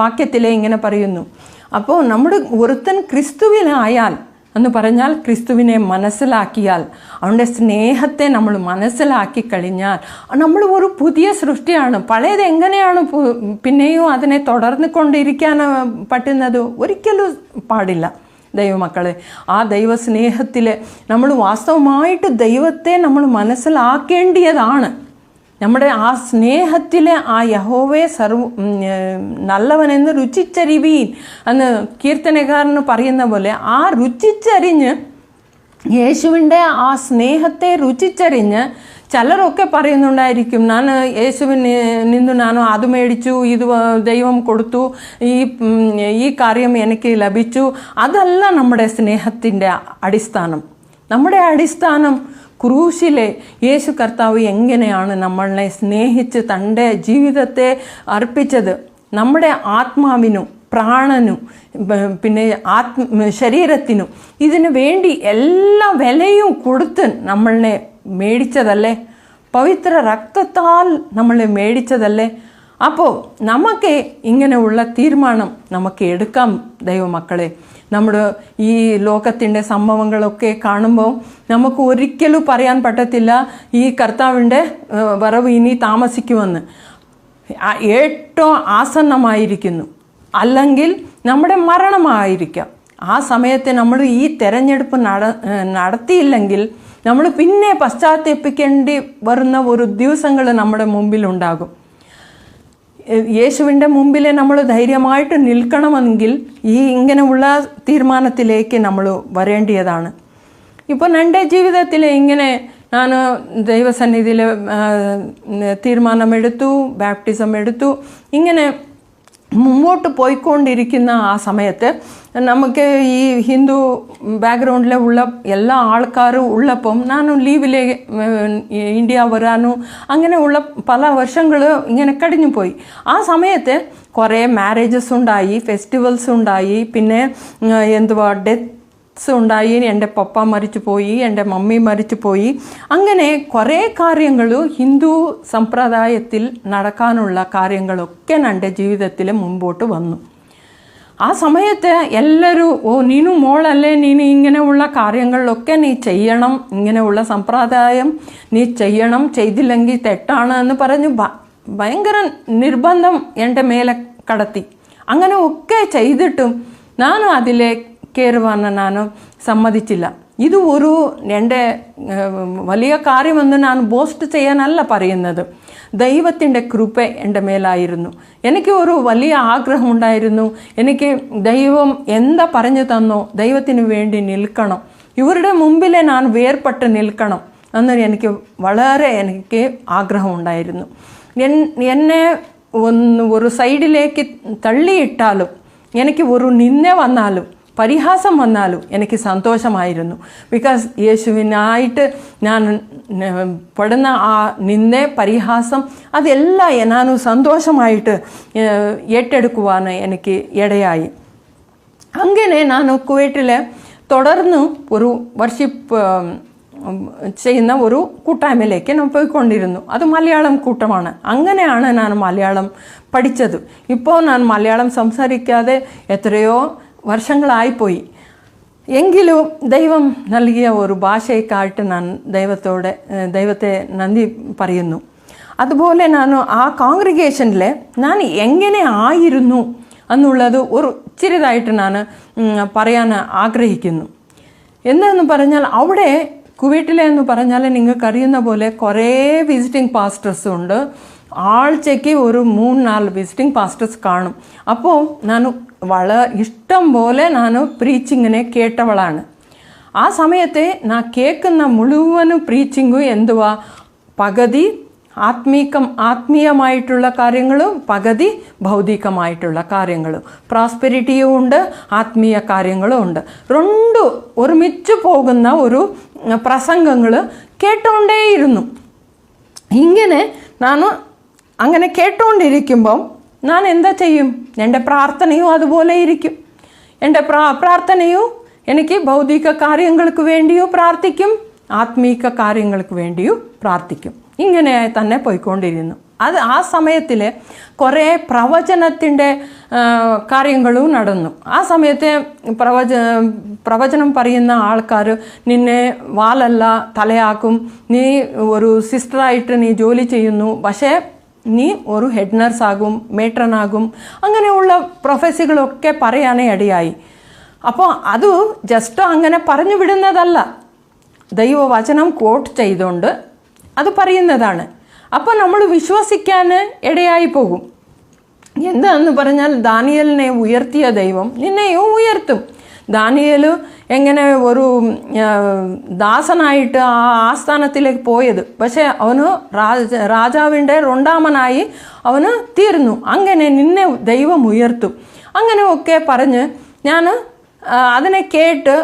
വാക്യത്തിലെ ഇങ്ങനെ പറയുന്നു. അപ്പോൾ നമ്മുടെ ഒരുത്തൻ ക്രിസ്തുവിനായാൽ എന്ന് പറഞ്ഞാൽ ക്രിസ്തുവിനെ മനസ്സിലാക്കിയാൽ, അവൻ്റെ സ്നേഹത്തെ നമ്മൾ മനസ്സിലാക്കി കഴിഞ്ഞാൽ നമ്മൾ ഒരു പുതിയ സൃഷ്ടിയാണ്. പഴയത് എങ്ങനെയാണ് പിന്നെയും അതിനെ തുടർന്ന് കൊണ്ടിരിക്കാൻ പറ്റുന്നത്? ഒരിക്കലും പാടില്ല. ദൈവമക്കളെ, ആ ദൈവസ്നേഹത്തിൽ നമ്മൾ വാസ്തവമായിട്ട് ദൈവത്തെ നമ്മൾ മനസ്സിലാക്കേണ്ടതാണ്. നമ്മുടെ ആ സ്നേഹത്തിലെ ആ യഹോവേ നല്ലവനെന്ന് രുചിച്ചറിവീൻ എന്ന് കീർത്തനക്കാരന് പറയുന്ന പോലെ, ആ രുചിച്ചറിഞ്ഞ് യേശുവിൻ്റെ ആ സ്നേഹത്തെ രുചിച്ചറിഞ്ഞ് ചിലരൊക്കെ പറയുന്നുണ്ടായിരിക്കും, ഞാൻ യേശുവിന് നിന്ന് ഞാൻ അത് മേടിച്ചു, ഇത് ദൈവം കൊടുത്തു, ഈ കാര്യം എനിക്ക് ലഭിച്ചു. അതല്ല നമ്മുടെ സ്നേഹത്തിൻ്റെ അടിസ്ഥാനം. നമ്മുടെ അടിസ്ഥാനം ക്രൂശിലെ യേശു കർത്താവ് എങ്ങനെയാണ് നമ്മളെ സ്നേഹിച്ച് തൻ്റെ ജീവിതത്തെ അർപ്പിച്ചത്. നമ്മുടെ ആത്മാവിനും പ്രാണനും പിന്നെ ശരീരത്തിനും ഇതിനു വേണ്ടി എല്ലാ വിലയും കൊടുത്ത് നമ്മളെ മേടിച്ചതല്ലേ? പവിത്ര രക്തത്താൽ നമ്മളെ മേടിച്ചതല്ലേ? അപ്പോൾ നമുക്ക് ഇങ്ങനെയുള്ള തീരുമാനം നമുക്ക് എടുക്കാം ദൈവമക്കളെ. നമ്മുടെ ഈ ലോകത്തിൻ്റെ സംഭവങ്ങളൊക്കെ കാണുമ്പോൾ നമുക്ക് ഒരിക്കലും പറയാൻ പറ്റത്തില്ല ഈ കർത്താവിൻ്റെ വരവ് ഇനി താമസിക്കുമെന്ന്. ഏറ്റവും ആസന്നമായിരിക്കുന്നു, അല്ലെങ്കിൽ നമ്മുടെ മരണമായിരിക്കാം. ആ സമയത്ത് നമ്മൾ ഈ തെരഞ്ഞെടുപ്പ് നടത്തിയില്ലെങ്കിൽ നമ്മൾ പിന്നെ പശ്ചാത്തപിക്കേണ്ടി വരുന്ന ഒരു ദിവസങ്ങൾ നമ്മുടെ മുമ്പിലുണ്ടാകും. യേശുവിൻ്റെ മുമ്പിൽ നമ്മൾ ധൈര്യമായിട്ട് നിൽക്കണമെങ്കിൽ ഇങ്ങനെയുള്ള തീരുമാനത്തിലേക്ക് നമ്മൾ വരേണ്ടതാണ്. ഇപ്പോൾ എൻ്റെ ജീവിതത്തിൽ ഇങ്ങനെ ഞാൻ ദൈവസന്നിധിയിൽ തീരുമാനമെടുത്തു, ബാപ്റ്റിസം എടുത്തു. ഇങ്ങനെ മുമ്പോട്ട് പോയിക്കൊണ്ടിരിക്കുന്ന ആ സമയത്ത് നമുക്ക് ഈ ഹിന്ദു ബാക്ക്ഗ്രൗണ്ടിലുള്ള എല്ലാ ആൾക്കാരും ഉള്ളപ്പം ഞാൻ ലീവിലെ ഇന്ത്യ വരാനും അങ്ങനെയുള്ള പല വർഷങ്ങൾ ഇങ്ങനെ കഴിഞ്ഞു പോയി. ആ സമയത്ത് കുറേ മാരേജസ് ഉണ്ടായി, ഫെസ്റ്റിവൽസ് ഉണ്ടായി, പിന്നെ ഡെത്ത്സ് ഉണ്ടായി. എൻ്റെ പപ്പ മരിച്ചു പോയി, എൻ്റെ മമ്മി മരിച്ചു പോയി. അങ്ങനെ കുറേ കാര്യങ്ങൾ ഹിന്ദു സമ്പ്രദായത്തിൽ നടക്കാനുള്ള കാര്യങ്ങളൊക്കെ എൻ്റെ ജീവിതത്തിൽ മുമ്പോട്ട് വന്നു. ആ സമയത്ത് എല്ലാവരും നീനു മോളല്ലേ, നീನು ഇങ്ങനെയുള്ള കാര്യങ്ങളിലൊക്കെ നീ ചെയ്യണം, ഇങ്ങനെയുള്ള സമ്പ്രദായം നീ ചെയ്യണം, ചെയ്തില്ലെങ്കിൽ തെറ്റാണ് എന്ന് പറഞ്ഞ് ഭയങ്കര നിർബന്ധം എൻ്റെ മേലെ കടത്തി. അങ്ങനെ ഒക്കെ ചെയ്തിട്ടും ഞാനും അതിലെ കയറുവാൻ ഞാൻ സമ്മതിച്ചില്ല. ഇത് എൻ്റെ വലിയ കാര്യമെന്ന് ഞാൻ ബോസ്റ്റ് ചെയ്യാനല്ല പറയുന്നത്. ദൈവത്തിൻ്റെ കൃപ എൻ്റെ മേലായിരുന്നു. എനിക്ക് ഒരു വലിയ ആഗ്രഹം ഉണ്ടായിരുന്നു. എനിക്ക് ദൈവം എന്താ പറഞ്ഞു തന്നോ ദൈവത്തിന് വേണ്ടി നിൽക്കണം, ഇവരുടെ മുമ്പിലെ ഞാൻ വേർപെട്ട് നിൽക്കണം എന്ന് എനിക്ക് ആഗ്രഹം ഉണ്ടായിരുന്നു. എന്നെ ഒരു സൈഡിലേക്ക് തള്ളിയിട്ടാലും, എനിക്ക് ഒരു നിന്ദ വന്നാലും പരിഹാസം വന്നാലും എനിക്ക് സന്തോഷമായിരുന്നു. ബിക്കോസ് യേശുവിനായിട്ട് ഞാൻ പെടുന്ന ആ നിന്ദ പരിഹാസം അതെല്ലാം ഞാൻ സന്തോഷമായിട്ട് ഏറ്റെടുക്കുവാൻ എനിക്ക് ഇടയായി. അങ്ങനെ ഞാൻ കുവൈറ്റിൽ തുടർന്ന് ഒരു വർഷിപ്പ് ചെയ്യുന്ന ഒരു കൂട്ടായ്മയിലേക്ക് ഞാൻ പോയിക്കൊണ്ടിരുന്നു. അത് മലയാളം കൂട്ടമാണ്. അങ്ങനെയാണ് ഞാൻ മലയാളം പഠിച്ചത്. ഇപ്പോൾ ഞാൻ മലയാളം സംസാരിക്കാതെ എത്രയോ വർഷങ്ങളായിപ്പോയി. എങ്കിലും ദൈവം നൽകിയ ഒരു ഭാഷയ്ക്കായിട്ട് ഞാൻ ദൈവത്തെ നന്ദി പറയുന്നു. അതുപോലെ ആ കോൺഗ്രിഗേഷനിൽ ഞാൻ എങ്ങനെ ആയിരുന്നു എന്നുള്ളത് ഒരു ചെറുതായിട്ട് ഞാൻ പറയാൻ ആഗ്രഹിക്കുന്നു. എന്താണെന്ന് പറഞ്ഞാൽ അവിടെ കുവൈറ്റിലെന്ന് പറഞ്ഞാൽ നിങ്ങൾക്കറിയുന്ന പോലെ കുറേ വിസിറ്റിംഗ് പാസ്റ്റേഴ്സും ഉണ്ട്. ആഴ്ചയ്ക്ക് ഒരു 3-4 വിസിറ്റിംഗ് പാസ്റ്റേഴ്സ് കാണും. അപ്പോൾ ഞാൻ ഇഷ്ടം പോലെ ഞാൻ പ്രീച്ചിങ്ങിനെ കേട്ടവളാണ്. ആ സമയത്ത് ഞാൻ കേൾക്കുന്ന മുഴുവനും പ്രീച്ചിങ്ങും എന്തുവാ, പകുതി ആത്മീയമായിട്ടുള്ള കാര്യങ്ങളും പകുതി ഭൗതികമായിട്ടുള്ള കാര്യങ്ങളും, പ്രോസ്പെരിറ്റിയും ഉണ്ട്, ആത്മീയ കാര്യങ്ങളും ഉണ്ട്. രണ്ടും ഒരുമിച്ച് പോകുന്ന ഒരു പ്രസംഗങ്ങൾ കേട്ടുകൊണ്ടേയിരുന്നു. ഇങ്ങനെ ഞാൻ അങ്ങനെ കേട്ടുകൊണ്ടിരിക്കുമ്പം ഞാൻ എന്താ ചെയ്യും, എൻ്റെ പ്രാർത്ഥനയും അതുപോലെ ഇരിക്കും. എൻ്റെ പ്രാർത്ഥനയും എനിക്ക് ഭൗതിക കാര്യങ്ങൾക്ക് വേണ്ടിയും പ്രാർത്ഥിക്കും, ആത്മീക കാര്യങ്ങൾക്ക് വേണ്ടിയും പ്രാർത്ഥിക്കും. ഇങ്ങനെ തന്നെ പോയിക്കൊണ്ടിരുന്നു. ആ സമയത്തിൽ കുറേ പ്രവചനത്തിൻ്റെ കാര്യങ്ങളും നടന്നു. ആ സമയത്ത് പ്രവചനം പറയുന്ന ആൾക്കാർ നിന്നെ വാലല്ല തലയാക്കും, നീ ഒരു സിസ്റ്ററായിട്ട് നീ ജോലി ചെയ്യുന്നു, പക്ഷേ നീ ഒരു ഹെഡ് നഴ്സാകും, മേട്രനാകും, അങ്ങനെയുള്ള പ്രൊഫസികളൊക്കെ പറയാനേ ഇടയായി. അപ്പോൾ അത് ജസ്റ്റ് അങ്ങനെ പറഞ്ഞു വിടുന്നതല്ല, ദൈവവചനം കോട്ട് ചെയ്തുകൊണ്ട് അത് പറയുന്നതാണ്. അപ്പോൾ നമ്മൾ വിശ്വസിക്കാൻ ഇടയായി പോകും. എന്താണെന്ന് പറഞ്ഞാൽ ദാനിയേലിനെ ഉയർത്തിയ ദൈവം നിന്നെയും ഉയർത്തും. ദാനിയേൽ എങ്ങനെ ഒരു ദാസനായിട്ട് ആ ആസ്ഥാനത്തിലേക്ക് പോയത്, പക്ഷേ അവന് രാജാവിൻ്റെ രണ്ടാമനായി അവന് തീർന്നു. അങ്ങനെ നിന്നെ ദൈവം ഉയർത്തും. അങ്ങനെയൊക്കെ പറഞ്ഞ് ഞാൻ അതിനെ കേട്ട്,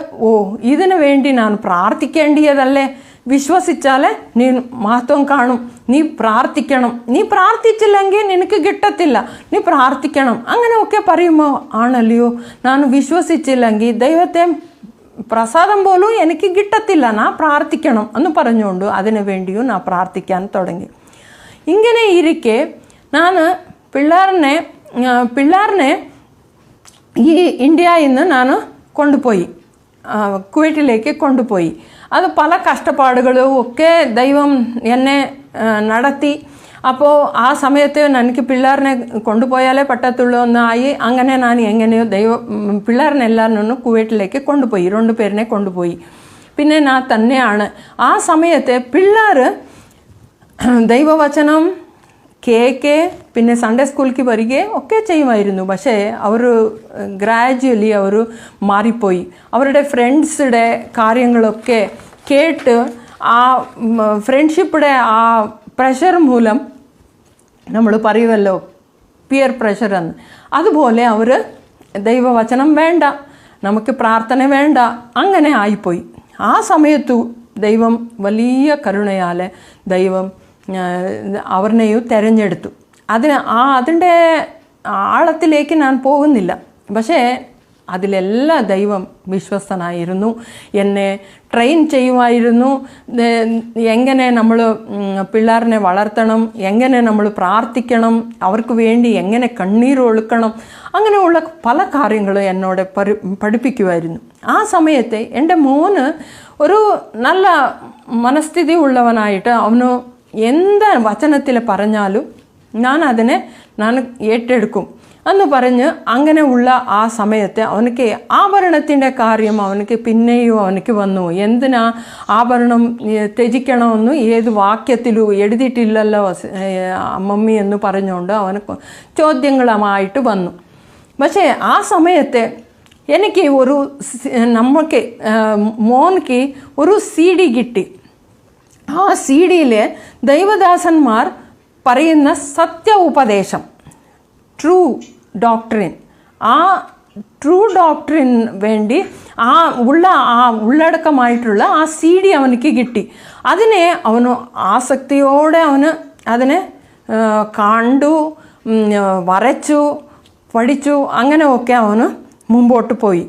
ഇതിനു വേണ്ടി ഞാൻ പ്രാർത്ഥിക്കേണ്ടിയതല്ലേ, വിശ്വസിച്ചാൽ നീ മഹത്വം കാണും, നീ പ്രാർത്ഥിക്കണം, നീ പ്രാർത്ഥിച്ചില്ലെങ്കിൽ നിനക്ക് കിട്ടത്തില്ല, നീ പ്രാർത്ഥിക്കണം, അങ്ങനെയൊക്കെ പറയുമ്പോൾ ആണല്ലയോ ഞാൻ വിശ്വസിച്ചില്ലെങ്കിൽ ദൈവത്തെ പ്രസാദം പോലും എനിക്ക് കിട്ടത്തില്ല, ഞാൻ പ്രാർത്ഥിക്കണം എന്ന് പറഞ്ഞുകൊണ്ട് അതിനു വേണ്ടിയും ഞാൻ പ്രാർത്ഥിക്കാൻ തുടങ്ങി. ഇങ്ങനെ ഇരിക്കെ ഞാൻ പിള്ളേറിനെ ഈ ഇന്ത്യയിൽ നിന്ന് ഞാൻ കൊണ്ടുപോയി, കുവൈറ്റിലേക്ക് കൊണ്ടുപോയി. അത് പല കഷ്ടപ്പാടുകളും ഒക്കെ ദൈവം എന്നെ നടത്തി. അപ്പോൾ ആ സമയത്ത് എനിക്ക് പിള്ളേറിനെ കൊണ്ടുപോയാലേ പറ്റത്തുള്ളൂ എന്നായി. അങ്ങനെ ഞാൻ എങ്ങനെയോ പിള്ളേറിനെല്ലാവരും കുവൈറ്റിലേക്ക് കൊണ്ടുപോയി, 2 പേരിനെ കൊണ്ടുപോയി. പിന്നെ ഞാൻ തന്നെയാണ് ആ സമയത്ത് പിള്ളേർ ദൈവവചനം കേക്ക് പിന്നെ സൺഡേ സ്കൂളിലേക്ക് വരികയും ഒക്കെ ചെയ്യുമായിരുന്നു. പക്ഷേ അവർ ഗ്രാജുവലി അവർ മാറിപ്പോയി. അവരുടെ ഫ്രണ്ട്സുടെ കാര്യങ്ങളൊക്കെ കേട്ട് ആ ഫ്രണ്ട്ഷിപ്പുടെ ആ പ്രഷർ മൂലം, നമ്മൾ പറയുമല്ലോ പിയർ പ്രഷർ എന്ന്, അതുപോലെ അവർ ദൈവവചനം വേണ്ട, നമുക്ക് പ്രാർത്ഥന വേണ്ട, അങ്ങനെ ആയിപ്പോയി. ആ സമയത്തു ദൈവം വലിയ കരുണയാൽ ദൈവം അവരെയും തിരഞ്ഞെടുത്തു. അതിൻ്റെ ആഴത്തിലേക്ക് ഞാൻ പോകുന്നില്ല. പക്ഷേ അതിലെല്ലാം ദൈവം വിശ്വസ്തനായിരുന്നു. എന്നെ ട്രെയിൻ ചെയ്യുമായിരുന്നു. എങ്ങനെ നമ്മൾ പിള്ളേരിനെ വളർത്തണം, എങ്ങനെ നമ്മൾ പ്രാർത്ഥിക്കണം, അവർക്ക് വേണ്ടി എങ്ങനെ കണ്ണീരൊഴുക്കണം, അങ്ങനെയുള്ള പല കാര്യങ്ങളും എന്നോട് പഠിപ്പിക്കുമായിരുന്നു. ആ സമയത്ത് എൻ്റെ മോന് ഒരു നല്ല മനസ്ഥിതി ഉള്ളവനായിട്ട് അവന് എന്താ വചനത്തിൽ പറഞ്ഞാലും ഞാൻ ഏറ്റെടുക്കും എന്ന് പറഞ്ഞ് അങ്ങനെയുള്ള ആ സമയത്ത് അവനക്ക് ആഭരണത്തിൻ്റെ കാര്യം പിന്നെയും അവനക്ക് വന്നു. എന്തിനാ ആഭരണം ത്യജിക്കണമെന്ന് ഏത് വാക്യത്തിലും എഴുതിയിട്ടില്ലല്ലോ മമ്മി എന്ന് പറഞ്ഞുകൊണ്ട് അവന് ചോദ്യങ്ങളുമായിട്ട് വന്നു. പക്ഷേ ആ സമയത്ത് എനിക്ക് മോൻക്ക് ഒരു CD കിട്ടി. ആ CDയിൽ ദൈവദാസന്മാർ പറയുന്ന സത്യ ഉപദേശം, ട്രൂ ഡോക്ട്രിൻ, ആ ട്രൂ ഡോക്ട്രിൻ വേണ്ടി ഉള്ളടക്കമായിട്ടുള്ള ആ CD അവനക്ക് കിട്ടി. അതിനെ അവന് ആസക്തിയോടെ അതിനെ കണ്ടു, വരച്ചു, പഠിച്ചു, അങ്ങനെയൊക്കെ അവന് മുമ്പോട്ട് പോയി.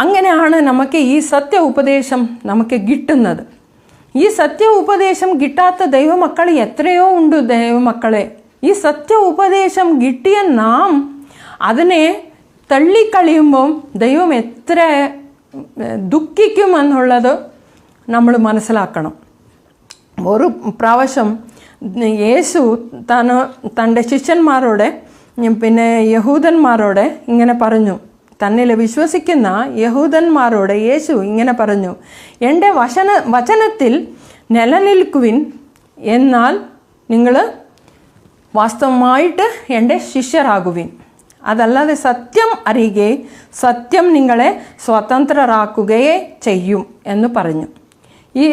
അങ്ങനെയാണ് നമുക്ക് ഈ സത്യ ഉപദേശം നമുക്ക് കിട്ടുന്നത്. ഈ സത്യ ഉപദേശം കിട്ടാത്ത ദൈവമക്കൾ എത്രയോ ഉണ്ട് ദൈവമക്കളെ. ഈ സത്യ ഉപദേശം കിട്ടിയ നാം അതിനെ തള്ളിക്കളയുമ്പം ദൈവം എത്ര ദുഃഖിക്കുമെന്നുള്ളത് നമ്മൾ മനസ്സിലാക്കണം. ഒരു പ്രാവശ്യം യേശു തൻ്റെ ശിഷ്യന്മാരോട് പിന്നെ യഹൂദന്മാരോട് ഇങ്ങനെ പറഞ്ഞു, തന്നിൽ വിശ്വസിക്കുന്ന യഹൂദന്മാരോട് യേശു ഇങ്ങനെ പറഞ്ഞു, എൻ്റെ വചനത്തിൽ നിലനിൽക്കുവിൻ, എന്നാൽ നിങ്ങൾ വാസ്തവമായിട്ട് എൻ്റെ ശിഷ്യരാകുവിൻ. അതല്ലാതെ സത്യം അറിയുകയെ സത്യം നിങ്ങളെ സ്വതന്ത്രരാക്കുകയേ ചെയ്യും എന്ന് പറഞ്ഞു. ഈ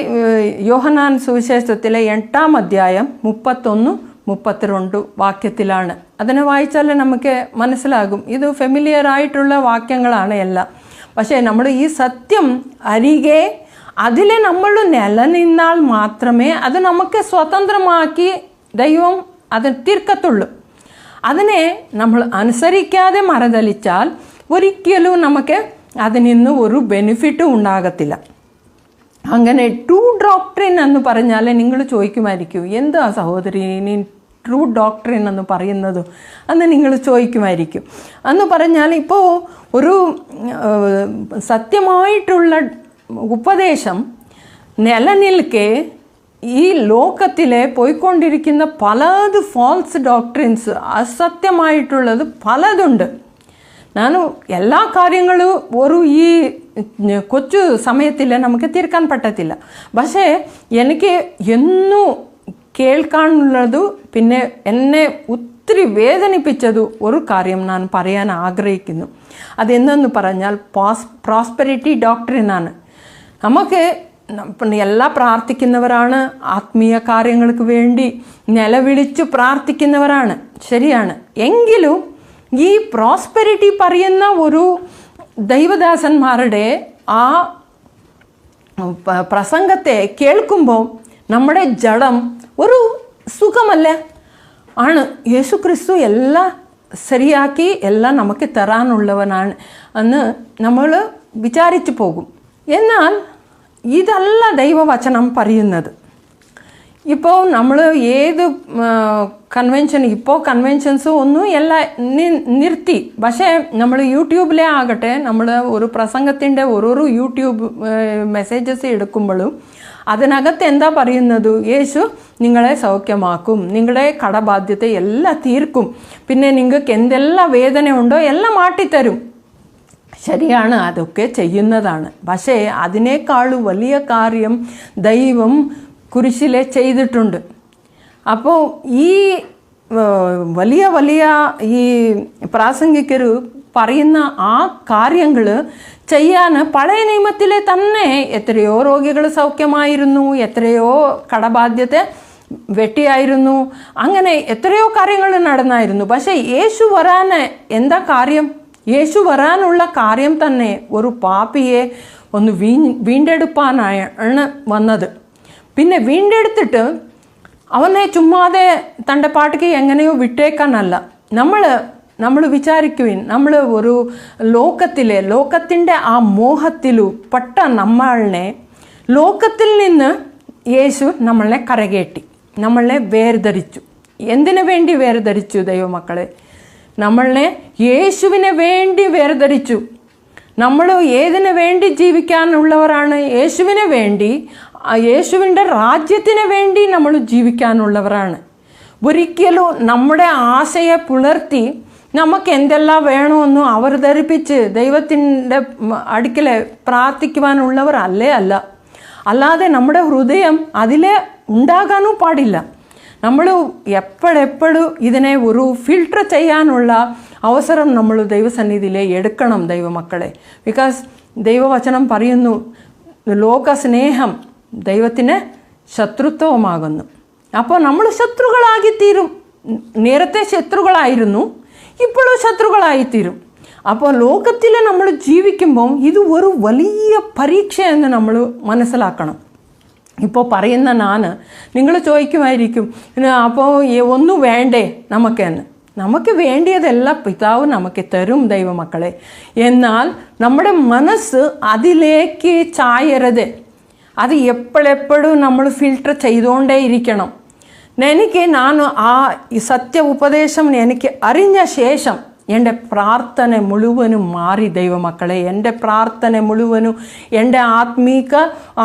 യോഹന്നാൻ സുവിശേഷത്തിലെ 8-ാം അധ്യായം 31-32 വാക്യത്തിലാണ്. അതിനെ വായിച്ചാൽ നമുക്ക് മനസ്സിലാകും. ഇത് ഫെമിലിയർ ആയിട്ടുള്ള വാക്യങ്ങളാണ് എല്ലാം. പക്ഷേ നമ്മൾ ഈ സത്യം അറിയുകയെ അതിൽ നമ്മൾ നിലനിന്നാൽ മാത്രമേ അത് നമുക്ക് സ്വതന്ത്രമാക്കി ദൈവം അത് തീർക്കത്തുള്ളൂ. അതിനെ നമ്മൾ അനുസരിക്കാതെ മറതലിച്ചാൽ ഒരിക്കലും നമുക്ക് അതിൽ നിന്ന് ഒരു ബെനിഫിറ്റും ഉണ്ടാകത്തില്ല. അങ്ങനെ ട്രൂ ഡോക്ട്രിൻ എന്ന് പറഞ്ഞാൽ നിങ്ങൾ ചോദിക്കുമായിരിക്കും, എന്താ സഹോദരി നീ ട്രൂ ഡോക്ട്രിൻ എന്ന് പറയുന്നത് എന്ന് നിങ്ങൾ ചോദിക്കുമായിരിക്കും. എന്ന് പറഞ്ഞാൽ ഇപ്പോൾ ഒരു സത്യമായിട്ടുള്ള ഉപദേശം നിലനിൽക്കെ ഈ ലോകത്തിലെ പോയിക്കൊണ്ടിരിക്കുന്ന പലത് ഫാൾസ് ഡോക്ട്രിൻസ്, അസത്യമായിട്ടുള്ളത് പലതുണ്ട്. ഞാൻ എല്ലാ കാര്യങ്ങളും ഒരു ഈ കൊച്ചു സമയത്തിൽ നമുക്ക് തീർക്കാൻ പറ്റത്തില്ല. പക്ഷേ എനിക്ക് എന്നും കേൾക്കാനുള്ളത്, പിന്നെ എന്നെ ഒത്തിരി വേദനിപ്പിച്ചത് ഒരു കാര്യം ഞാൻ പറയാൻ ആഗ്രഹിക്കുന്നു. അതെന്തെന്ന് പറഞ്ഞാൽ പ്രോസ്പെരിറ്റി ഡോക്ട്രിനാണ്. നമുക്ക് എല്ലാ പ്രാർത്ഥിക്കുന്നവരാണ്, ആത്മീയ കാര്യങ്ങൾക്ക് വേണ്ടി നിലവിളിച്ചു പ്രാർത്ഥിക്കുന്നവരാണ്, ശരിയാണ്. എങ്കിലും ഈ പ്രോസ്പെരിറ്റി പറയുന്ന ഒരു ദൈവദാസന്മാരുടെ ആ പ്രസംഗത്തെ കേൾക്കുമ്പോൾ നമ്മുടെ ജഡം ഒരു സുഖമല്ല ആണ്. യേശു ക്രിസ്തു എല്ലാം ശരിയാക്കി എല്ലാം നമുക്ക് തരാനുള്ളവനാണ് എന്ന് നമ്മൾ വിചാരിച്ചു പോകും. എന്നാൽ ഇതല്ല ദൈവവചനം പറയുന്നത്. ഇപ്പോൾ നമ്മൾ ഏത് ഇപ്പോൾ കൺവെൻഷൻസ് ഒന്നും എല്ലാം നിർത്തി. പക്ഷേ നമ്മൾ യൂട്യൂബിലെ ആകട്ടെ, നമ്മൾ ഒരു പ്രസംഗത്തിൻ്റെ ഓരോരോ യൂട്യൂബ് മെസ്സേജസ് എടുക്കുമ്പോഴും അതിനകത്ത് എന്താ പറയുന്നത്? യേശു നിങ്ങളെ സൗഖ്യമാക്കും, നിങ്ങളുടെ കടബാധ്യത എല്ലാം തീർക്കും, പിന്നെ നിങ്ങൾക്ക് എന്തെല്ലാം വേദന ഉണ്ടോ എല്ലാം മാറ്റിത്തരും. ശരിയാണ്, അതൊക്കെ ചെയ്യുന്നതാണ്. പക്ഷേ അതിനേക്കാൾ വലിയ കാര്യം ദൈവം കുരിശിലെ ചെയ്തിട്ടുണ്ട്. അപ്പോൾ ഈ വലിയ വലിയ ഈ പ്രാസംഗികർ പറയുന്ന ആ കാര്യങ്ങൾ ചെയ്യാൻ പഴയ നിയമത്തിലെ തന്നെ എത്രയോ രോഗികൾ സൗഖ്യമായിരുന്നു, എത്രയോ കടബാധ്യത വെട്ടിയായിരുന്നു, അങ്ങനെ എത്രയോ കാര്യങ്ങൾ നടന്നായിരുന്നു. പക്ഷേ യേശു വരാൻ എന്താ കാര്യം? യേശു വരാനുള്ള കാര്യം തന്നെ ഒരു പാപിയെ ഒന്ന് വീണ്ടെടുപ്പാനാണ് വന്നത്. പിന്നെ വീണ്ടെടുത്തിട്ട് അവനെ ചുമ്മാതെ തൻ്റെ പാട്ടിക്ക് എങ്ങനെയോ വിട്ടേക്കാനല്ല. നമ്മൾ വിചാരിക്കുവിൻ, നമ്മൾ ഒരു ലോകത്തിൻ്റെ ആ മോഹത്തിലു പെട്ട നമ്മളെ ലോകത്തിൽ നിന്ന് യേശു നമ്മളെ കരകയറ്റി, നമ്മളെ വേർതിരിച്ചു. എന്തിനു വേണ്ടി വേർതിരിച്ചു ദൈവമക്കളെ? നമ്മളെ യേശുവിനെ വേണ്ടി വേർതിരിച്ചു. നമ്മൾ ഏതിനു വേണ്ടി ജീവിക്കാനുള്ളവരാണ്? യേശുവിനെ വേണ്ടി, യേശുവിൻ്റെ രാജ്യത്തിന് വേണ്ടി നമ്മൾ ജീവിക്കാനുള്ളവരാണ്. ഒരിക്കലും നമ്മുടെ ആശയെ പുലർത്തി നമുക്ക് എന്തെല്ലാം വേണമെന്നും അവതരിപ്പിച്ച് ദൈവത്തിൻ്റെ അടുക്കൽ പ്രാർത്ഥിക്കുവാനുള്ളവർ അല്ല. അല്ലാതെ നമ്മുടെ ഹൃദയം അതിലെ ഉണ്ടാകാനും പാടില്ല. നമ്മൾ എപ്പോഴെപ്പോഴും ഇതിനെ ഒരു ഫിൽട്ടർ ചെയ്യാനുള്ള അവസരം നമ്മൾ ദൈവസന്നിധിയിൽ എടുക്കണം ദൈവമക്കളെ. ബിക്കോസ് ദൈവവചനം പറയുന്നു, ലോകസ്നേഹം ദൈവത്തിന് ശത്രുത്വമാകുന്നു. അപ്പോൾ നമ്മൾ ശത്രുക്കളായിത്തീരും. നേരത്തെ ശത്രുക്കളായിരുന്നു, ഇപ്പോഴും ശത്രുക്കളായിത്തീരും. അപ്പോൾ ലോകത്തിൽ നമ്മൾ ജീവിക്കുമ്പോൾ ഇത് ഒരു വലിയ പരീക്ഷ എന്ന് നമ്മൾ മനസ്സിലാക്കണം. ഇപ്പോൾ പറയുന്ന നിങ്ങൾ ചോദിക്കുമായിരിക്കും, അപ്പോൾ ഒന്നും വേണ്ടേ നമുക്കെന്ന്? നമുക്ക് വേണ്ടിയതെല്ലാം പിതാവ് നമുക്ക് തരും ദൈവമക്കളെ. എന്നാൽ നമ്മുടെ മനസ്സ് അതിലേക്ക് ചായരുത്. അത് എപ്പോഴെപ്പോഴും നമ്മൾ ഫിൽട്ടർ ചെയ്തുകൊണ്ടേ ഇരിക്കണം. ഞാൻ ആ സത്യ ഉപദേശം എനിക്ക് അറിഞ്ഞ ശേഷം എൻ്റെ പ്രാർത്ഥന മുഴുവനും മാറി ദൈവമക്കളെ. എൻ്റെ പ്രാർത്ഥന മുഴുവനും എൻ്റെ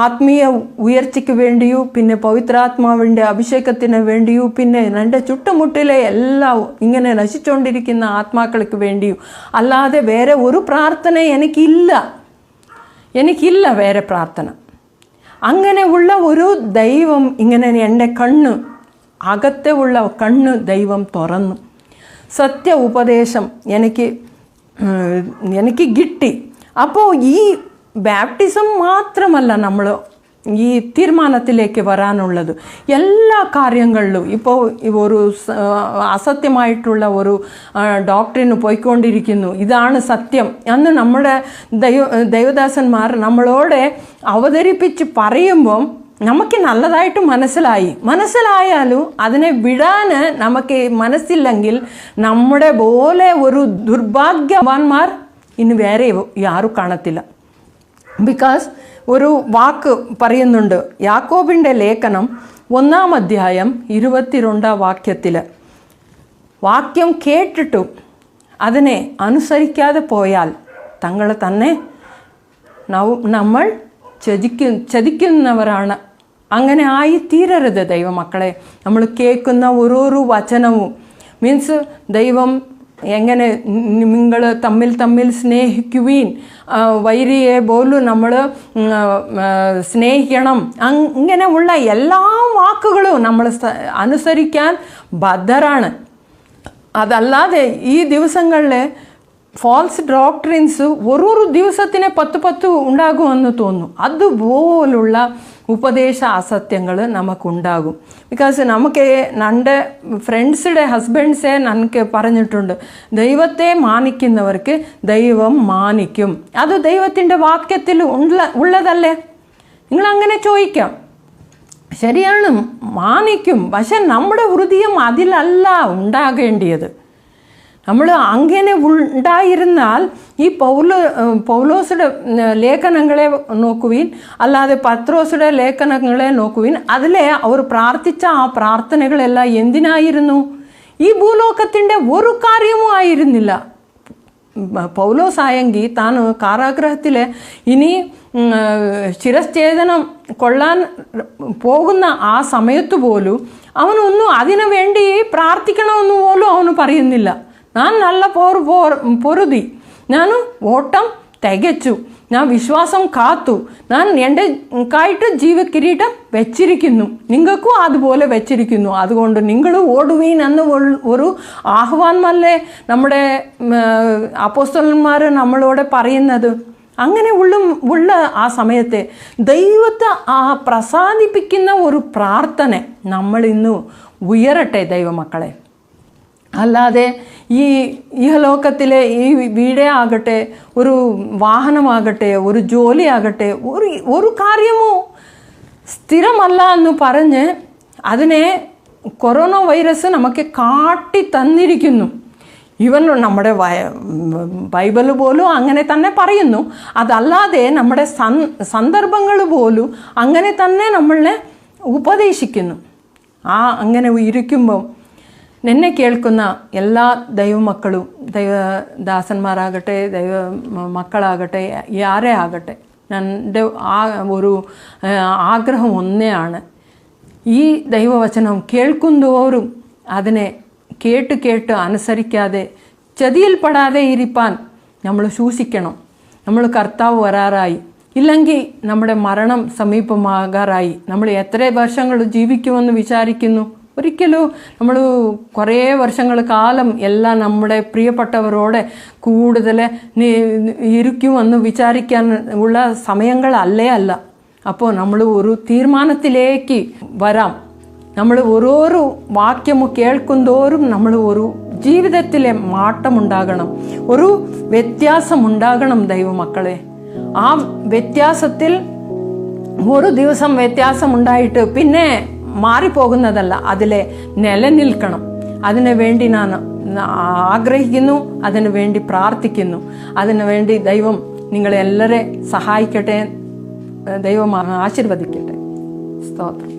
ആത്മീയ ഉയർച്ചയ്ക്ക് വേണ്ടിയും പിന്നെ പവിത്രാത്മാവിൻ്റെ അഭിഷേകത്തിന് വേണ്ടിയും പിന്നെ എൻ്റെ ചുട്ടുമുട്ടിലെ എല്ലാം ഇങ്ങനെ നശിച്ചുകൊണ്ടിരിക്കുന്ന ആത്മാക്കൾക്ക് വേണ്ടിയും അല്ലാതെ വേറെ ഒരു പ്രാർത്ഥന എനിക്കില്ല വേറെ പ്രാർത്ഥന. അങ്ങനെ ഉള്ള ഒരു ദൈവം ഇങ്ങനെ എൻ്റെ അകത്തെ ഉള്ള കണ്ണ് ദൈവം തുറന്നു. സത്യ ഉപദേശം എനിക്ക് കിട്ടി. അപ്പോൾ ഈ ബാപ്റ്റിസം മാത്രമല്ല നമ്മൾ ഈ തീരുമാനത്തിലേക്ക് വരാനുള്ളത്. എല്ലാ കാര്യങ്ങളിലും ഇപ്പോൾ ഒരു അസത്യമായിട്ടുള്ള ഒരു ഡോക്ടറിന് പോയിക്കൊണ്ടിരിക്കുന്നു, ഇതാണ് സത്യം എന്ന് നമ്മുടെ ദൈവദാസന്മാർ നമ്മളോട് അവതരിപ്പിച്ച് പറയുമ്പം നമുക്ക് നല്ലതായിട്ട് മനസ്സിലായാലും അതിനെ വിടാൻ നമുക്ക് മനസ്സില്ലെങ്കിൽ നമ്മുടെ പോലെ ഒരു ദുർഭാഗ്യവാന്മാർ ഇനി വേറെ ആരും കാണത്തില്ല. ബിക്കോസ് ഒരു വാക്ക് പറയുന്നുണ്ട്, യാക്കോബിൻ്റെ ലേഖനം 1-ാം അധ്യായം 22-ാം വാക്യത്തിൽ, വാക്യം കേട്ടിട്ടും അതിനെ അനുസരിക്കാതെ പോയാൽ തങ്ങളെ തന്നെ നമ്മൾ ചതിക്കുന്നവരാണ്. അങ്ങനെ ആയി തീരരുത് ദൈവമക്കളെ. നമ്മൾ കേൾക്കുന്ന ഓരോരോ വചനവും മീൻസ് ദൈവം എങ്ങനെ നിങ്ങൾ തമ്മിൽ സ്നേഹിക്കുവീൻ, വൈരിയെ പോലും നമ്മൾ സ്നേഹിക്കണം, അങ്ങനെ ഉള്ള എല്ലാ വാക്കുകളും നമ്മൾ അനുസരിക്കാൻ ബദ്ധരാണ്. അതല്ലാതെ ഈ ദിവസങ്ങളിൽ ഫാൾസ് ഡോക്ട്രിൻസ് ഓരോ ദിവസത്തിന് 10 ഉണ്ടാകുമെന്ന് തോന്നുന്നു. അതുപോലുള്ള ഉപദേശ അസത്യങ്ങൾ നമുക്കുണ്ടാകും. ബിക്കോസ് നമുക്ക് എൻ്റെ ഫ്രണ്ട്സുടെ ഹസ്ബൻഡ്സെ എനിക്ക് പറഞ്ഞിട്ടുണ്ട്, ദൈവത്തെ മാനിക്കുന്നവർക്ക് ദൈവം മാനിക്കും. അത് ദൈവത്തിൻ്റെ വാക്യത്തിൽ ഉള്ളതല്ലേ? നിങ്ങളങ്ങനെ ചോദിക്കാം. ശരിയാണ്, മാനിക്കും. പക്ഷെ നമ്മുടെ ഹൃദയം അതിലല്ല ഉണ്ടാകേണ്ടിയത്. നമ്മൾ അങ്ങനെ ഉണ്ടായിരുന്നാൽ ഈ പൗലോസുടെ ലേഖനങ്ങളെ നോക്കുവിൻ, അല്ലാതെ പത്രോസുടെ ലേഖനങ്ങളെ നോക്കുവിൻ. അതിലെ അവർ പ്രാർത്ഥിച്ച ആ പ്രാർത്ഥനകളെല്ലാം എന്തിനായിരുന്നു? ഈ ഭൂലോകത്തിൻ്റെ ഒരു കാര്യവും ആയിരുന്നില്ല. പൗലോസായെങ്കിൽ താൻ കാരാഗ്രഹത്തിൽ ഇനി ശിരച്ഛേദനം കൊള്ളാൻ പോകുന്ന ആ സമയത്ത് പോലും അവനൊന്നും അതിനു വേണ്ടി പ്രാർത്ഥിക്കണമെന്ന് പോലും അവന് പറയുന്നില്ല. ഞാൻ നല്ല പൊരുതി, ഞാൻ ഓട്ടം തികച്ചു, ഞാൻ വിശ്വാസം കാത്തു, ഞാൻ എൻ്റെ കായിട്ട് ജീവകിരീടം വെച്ചിരിക്കുന്നു, നിങ്ങൾക്കും അതുപോലെ വെച്ചിരിക്കുന്നു, അതുകൊണ്ട് നിങ്ങൾ ഓടുവീൻ എന്ന് ഒരു ആഹ്വാനമല്ലേ നമ്മുടെ അപ്പോസ്തലന്മാർ നമ്മളോട് പറയുന്നത്. അങ്ങനെ ഉള്ള ആ സമയത്തെ ദൈവത്തെ പ്രസാദിപ്പിക്കുന്ന ഒരു പ്രാർത്ഥന നമ്മൾ ഇന്ന് ഉയരട്ടെ ദൈവമക്കളെ. അല്ലാതെ ഈ ഇഹലോകത്തിലെ ഈ വീടേ ആകട്ടെ, ഒരു വാഹനമാകട്ടെ, ഒരു ജോലിയാകട്ടെ, ഒരു കാര്യമോ സ്ഥിരമല്ല എന്ന് പറഞ്ഞ് അതിനെ കൊറോണ വൈറസ് നമുക്ക് കാട്ടി തന്നിരിക്കുന്നു. ഈവൻ നമ്മുടെ ബൈബിൾ പോലും അങ്ങനെ തന്നെ പറയുന്നു. അതല്ലാതെ നമ്മുടെ സന്ദർഭങ്ങൾ പോലും അങ്ങനെ തന്നെ നമ്മളെ ഉപദേശിക്കുന്നു. അങ്ങനെ ഇരിക്കുമ്പം എന്നെ കേൾക്കുന്ന എല്ലാ ദൈവമക്കളും, ദൈവദാസന്മാരാകട്ടെ, ദൈവ മക്കളാകട്ടെ, ആരെ ആകട്ടെ, എൻ്റെ ഒരു ആഗ്രഹം ഒന്നെയാണ്, ഈ ദൈവവചനം കേൾക്കുന്തോറും അതിനെ കേട്ട് അനുസരിക്കാതെ ചതിയിൽപ്പെടാതെ ഇരിപ്പാൻ നമ്മൾ സൂക്ഷിക്കണം. നമ്മൾ കർത്താവ് വരാറായി, ഇല്ലെങ്കിൽ നമ്മുടെ മരണം സമീപമാകാറായി. നമ്മൾ എത്ര വർഷങ്ങൾ ജീവിക്കുമെന്ന് വിചാരിക്കുന്നു? ഒരിക്കലും നമ്മൾ കുറേ വർഷങ്ങൾ കാലം എല്ലാം നമ്മുടെ പ്രിയപ്പെട്ടവരോടെ കൂടുതൽ ഇരിക്കുമെന്ന് വിചാരിക്കാൻ ഉള്ള സമയങ്ങളല്ല. അപ്പോൾ നമ്മൾ ഒരു തീരുമാനത്തിലേക്ക് വരാം. നമ്മൾ ഓരോരോ വാക്യമോ കേൾക്കുന്തോറും നമ്മൾ ഒരു ജീവിതത്തിലെ മാറ്റമുണ്ടാകണം, ഒരു വ്യത്യാസമുണ്ടാകണം ദൈവമക്കളെ. ആ വ്യത്യാസത്തിൽ ഒരു ദിവസം വ്യത്യാസമുണ്ടായിട്ട് പിന്നെ മാറിപ്പോകുന്നതല്ല, അതിലെ നിലനിൽക്കണം. അതിനു വേണ്ടി ഞാൻ ആഗ്രഹിക്കുന്നു, അതിനു വേണ്ടി പ്രാർത്ഥിക്കുന്നു. അതിനു വേണ്ടി ദൈവം നിങ്ങളെല്ലാവരെ സഹായിക്കട്ടെ, ദൈവം ആശീർവദിക്കട്ടെ. സ്തോത്രം.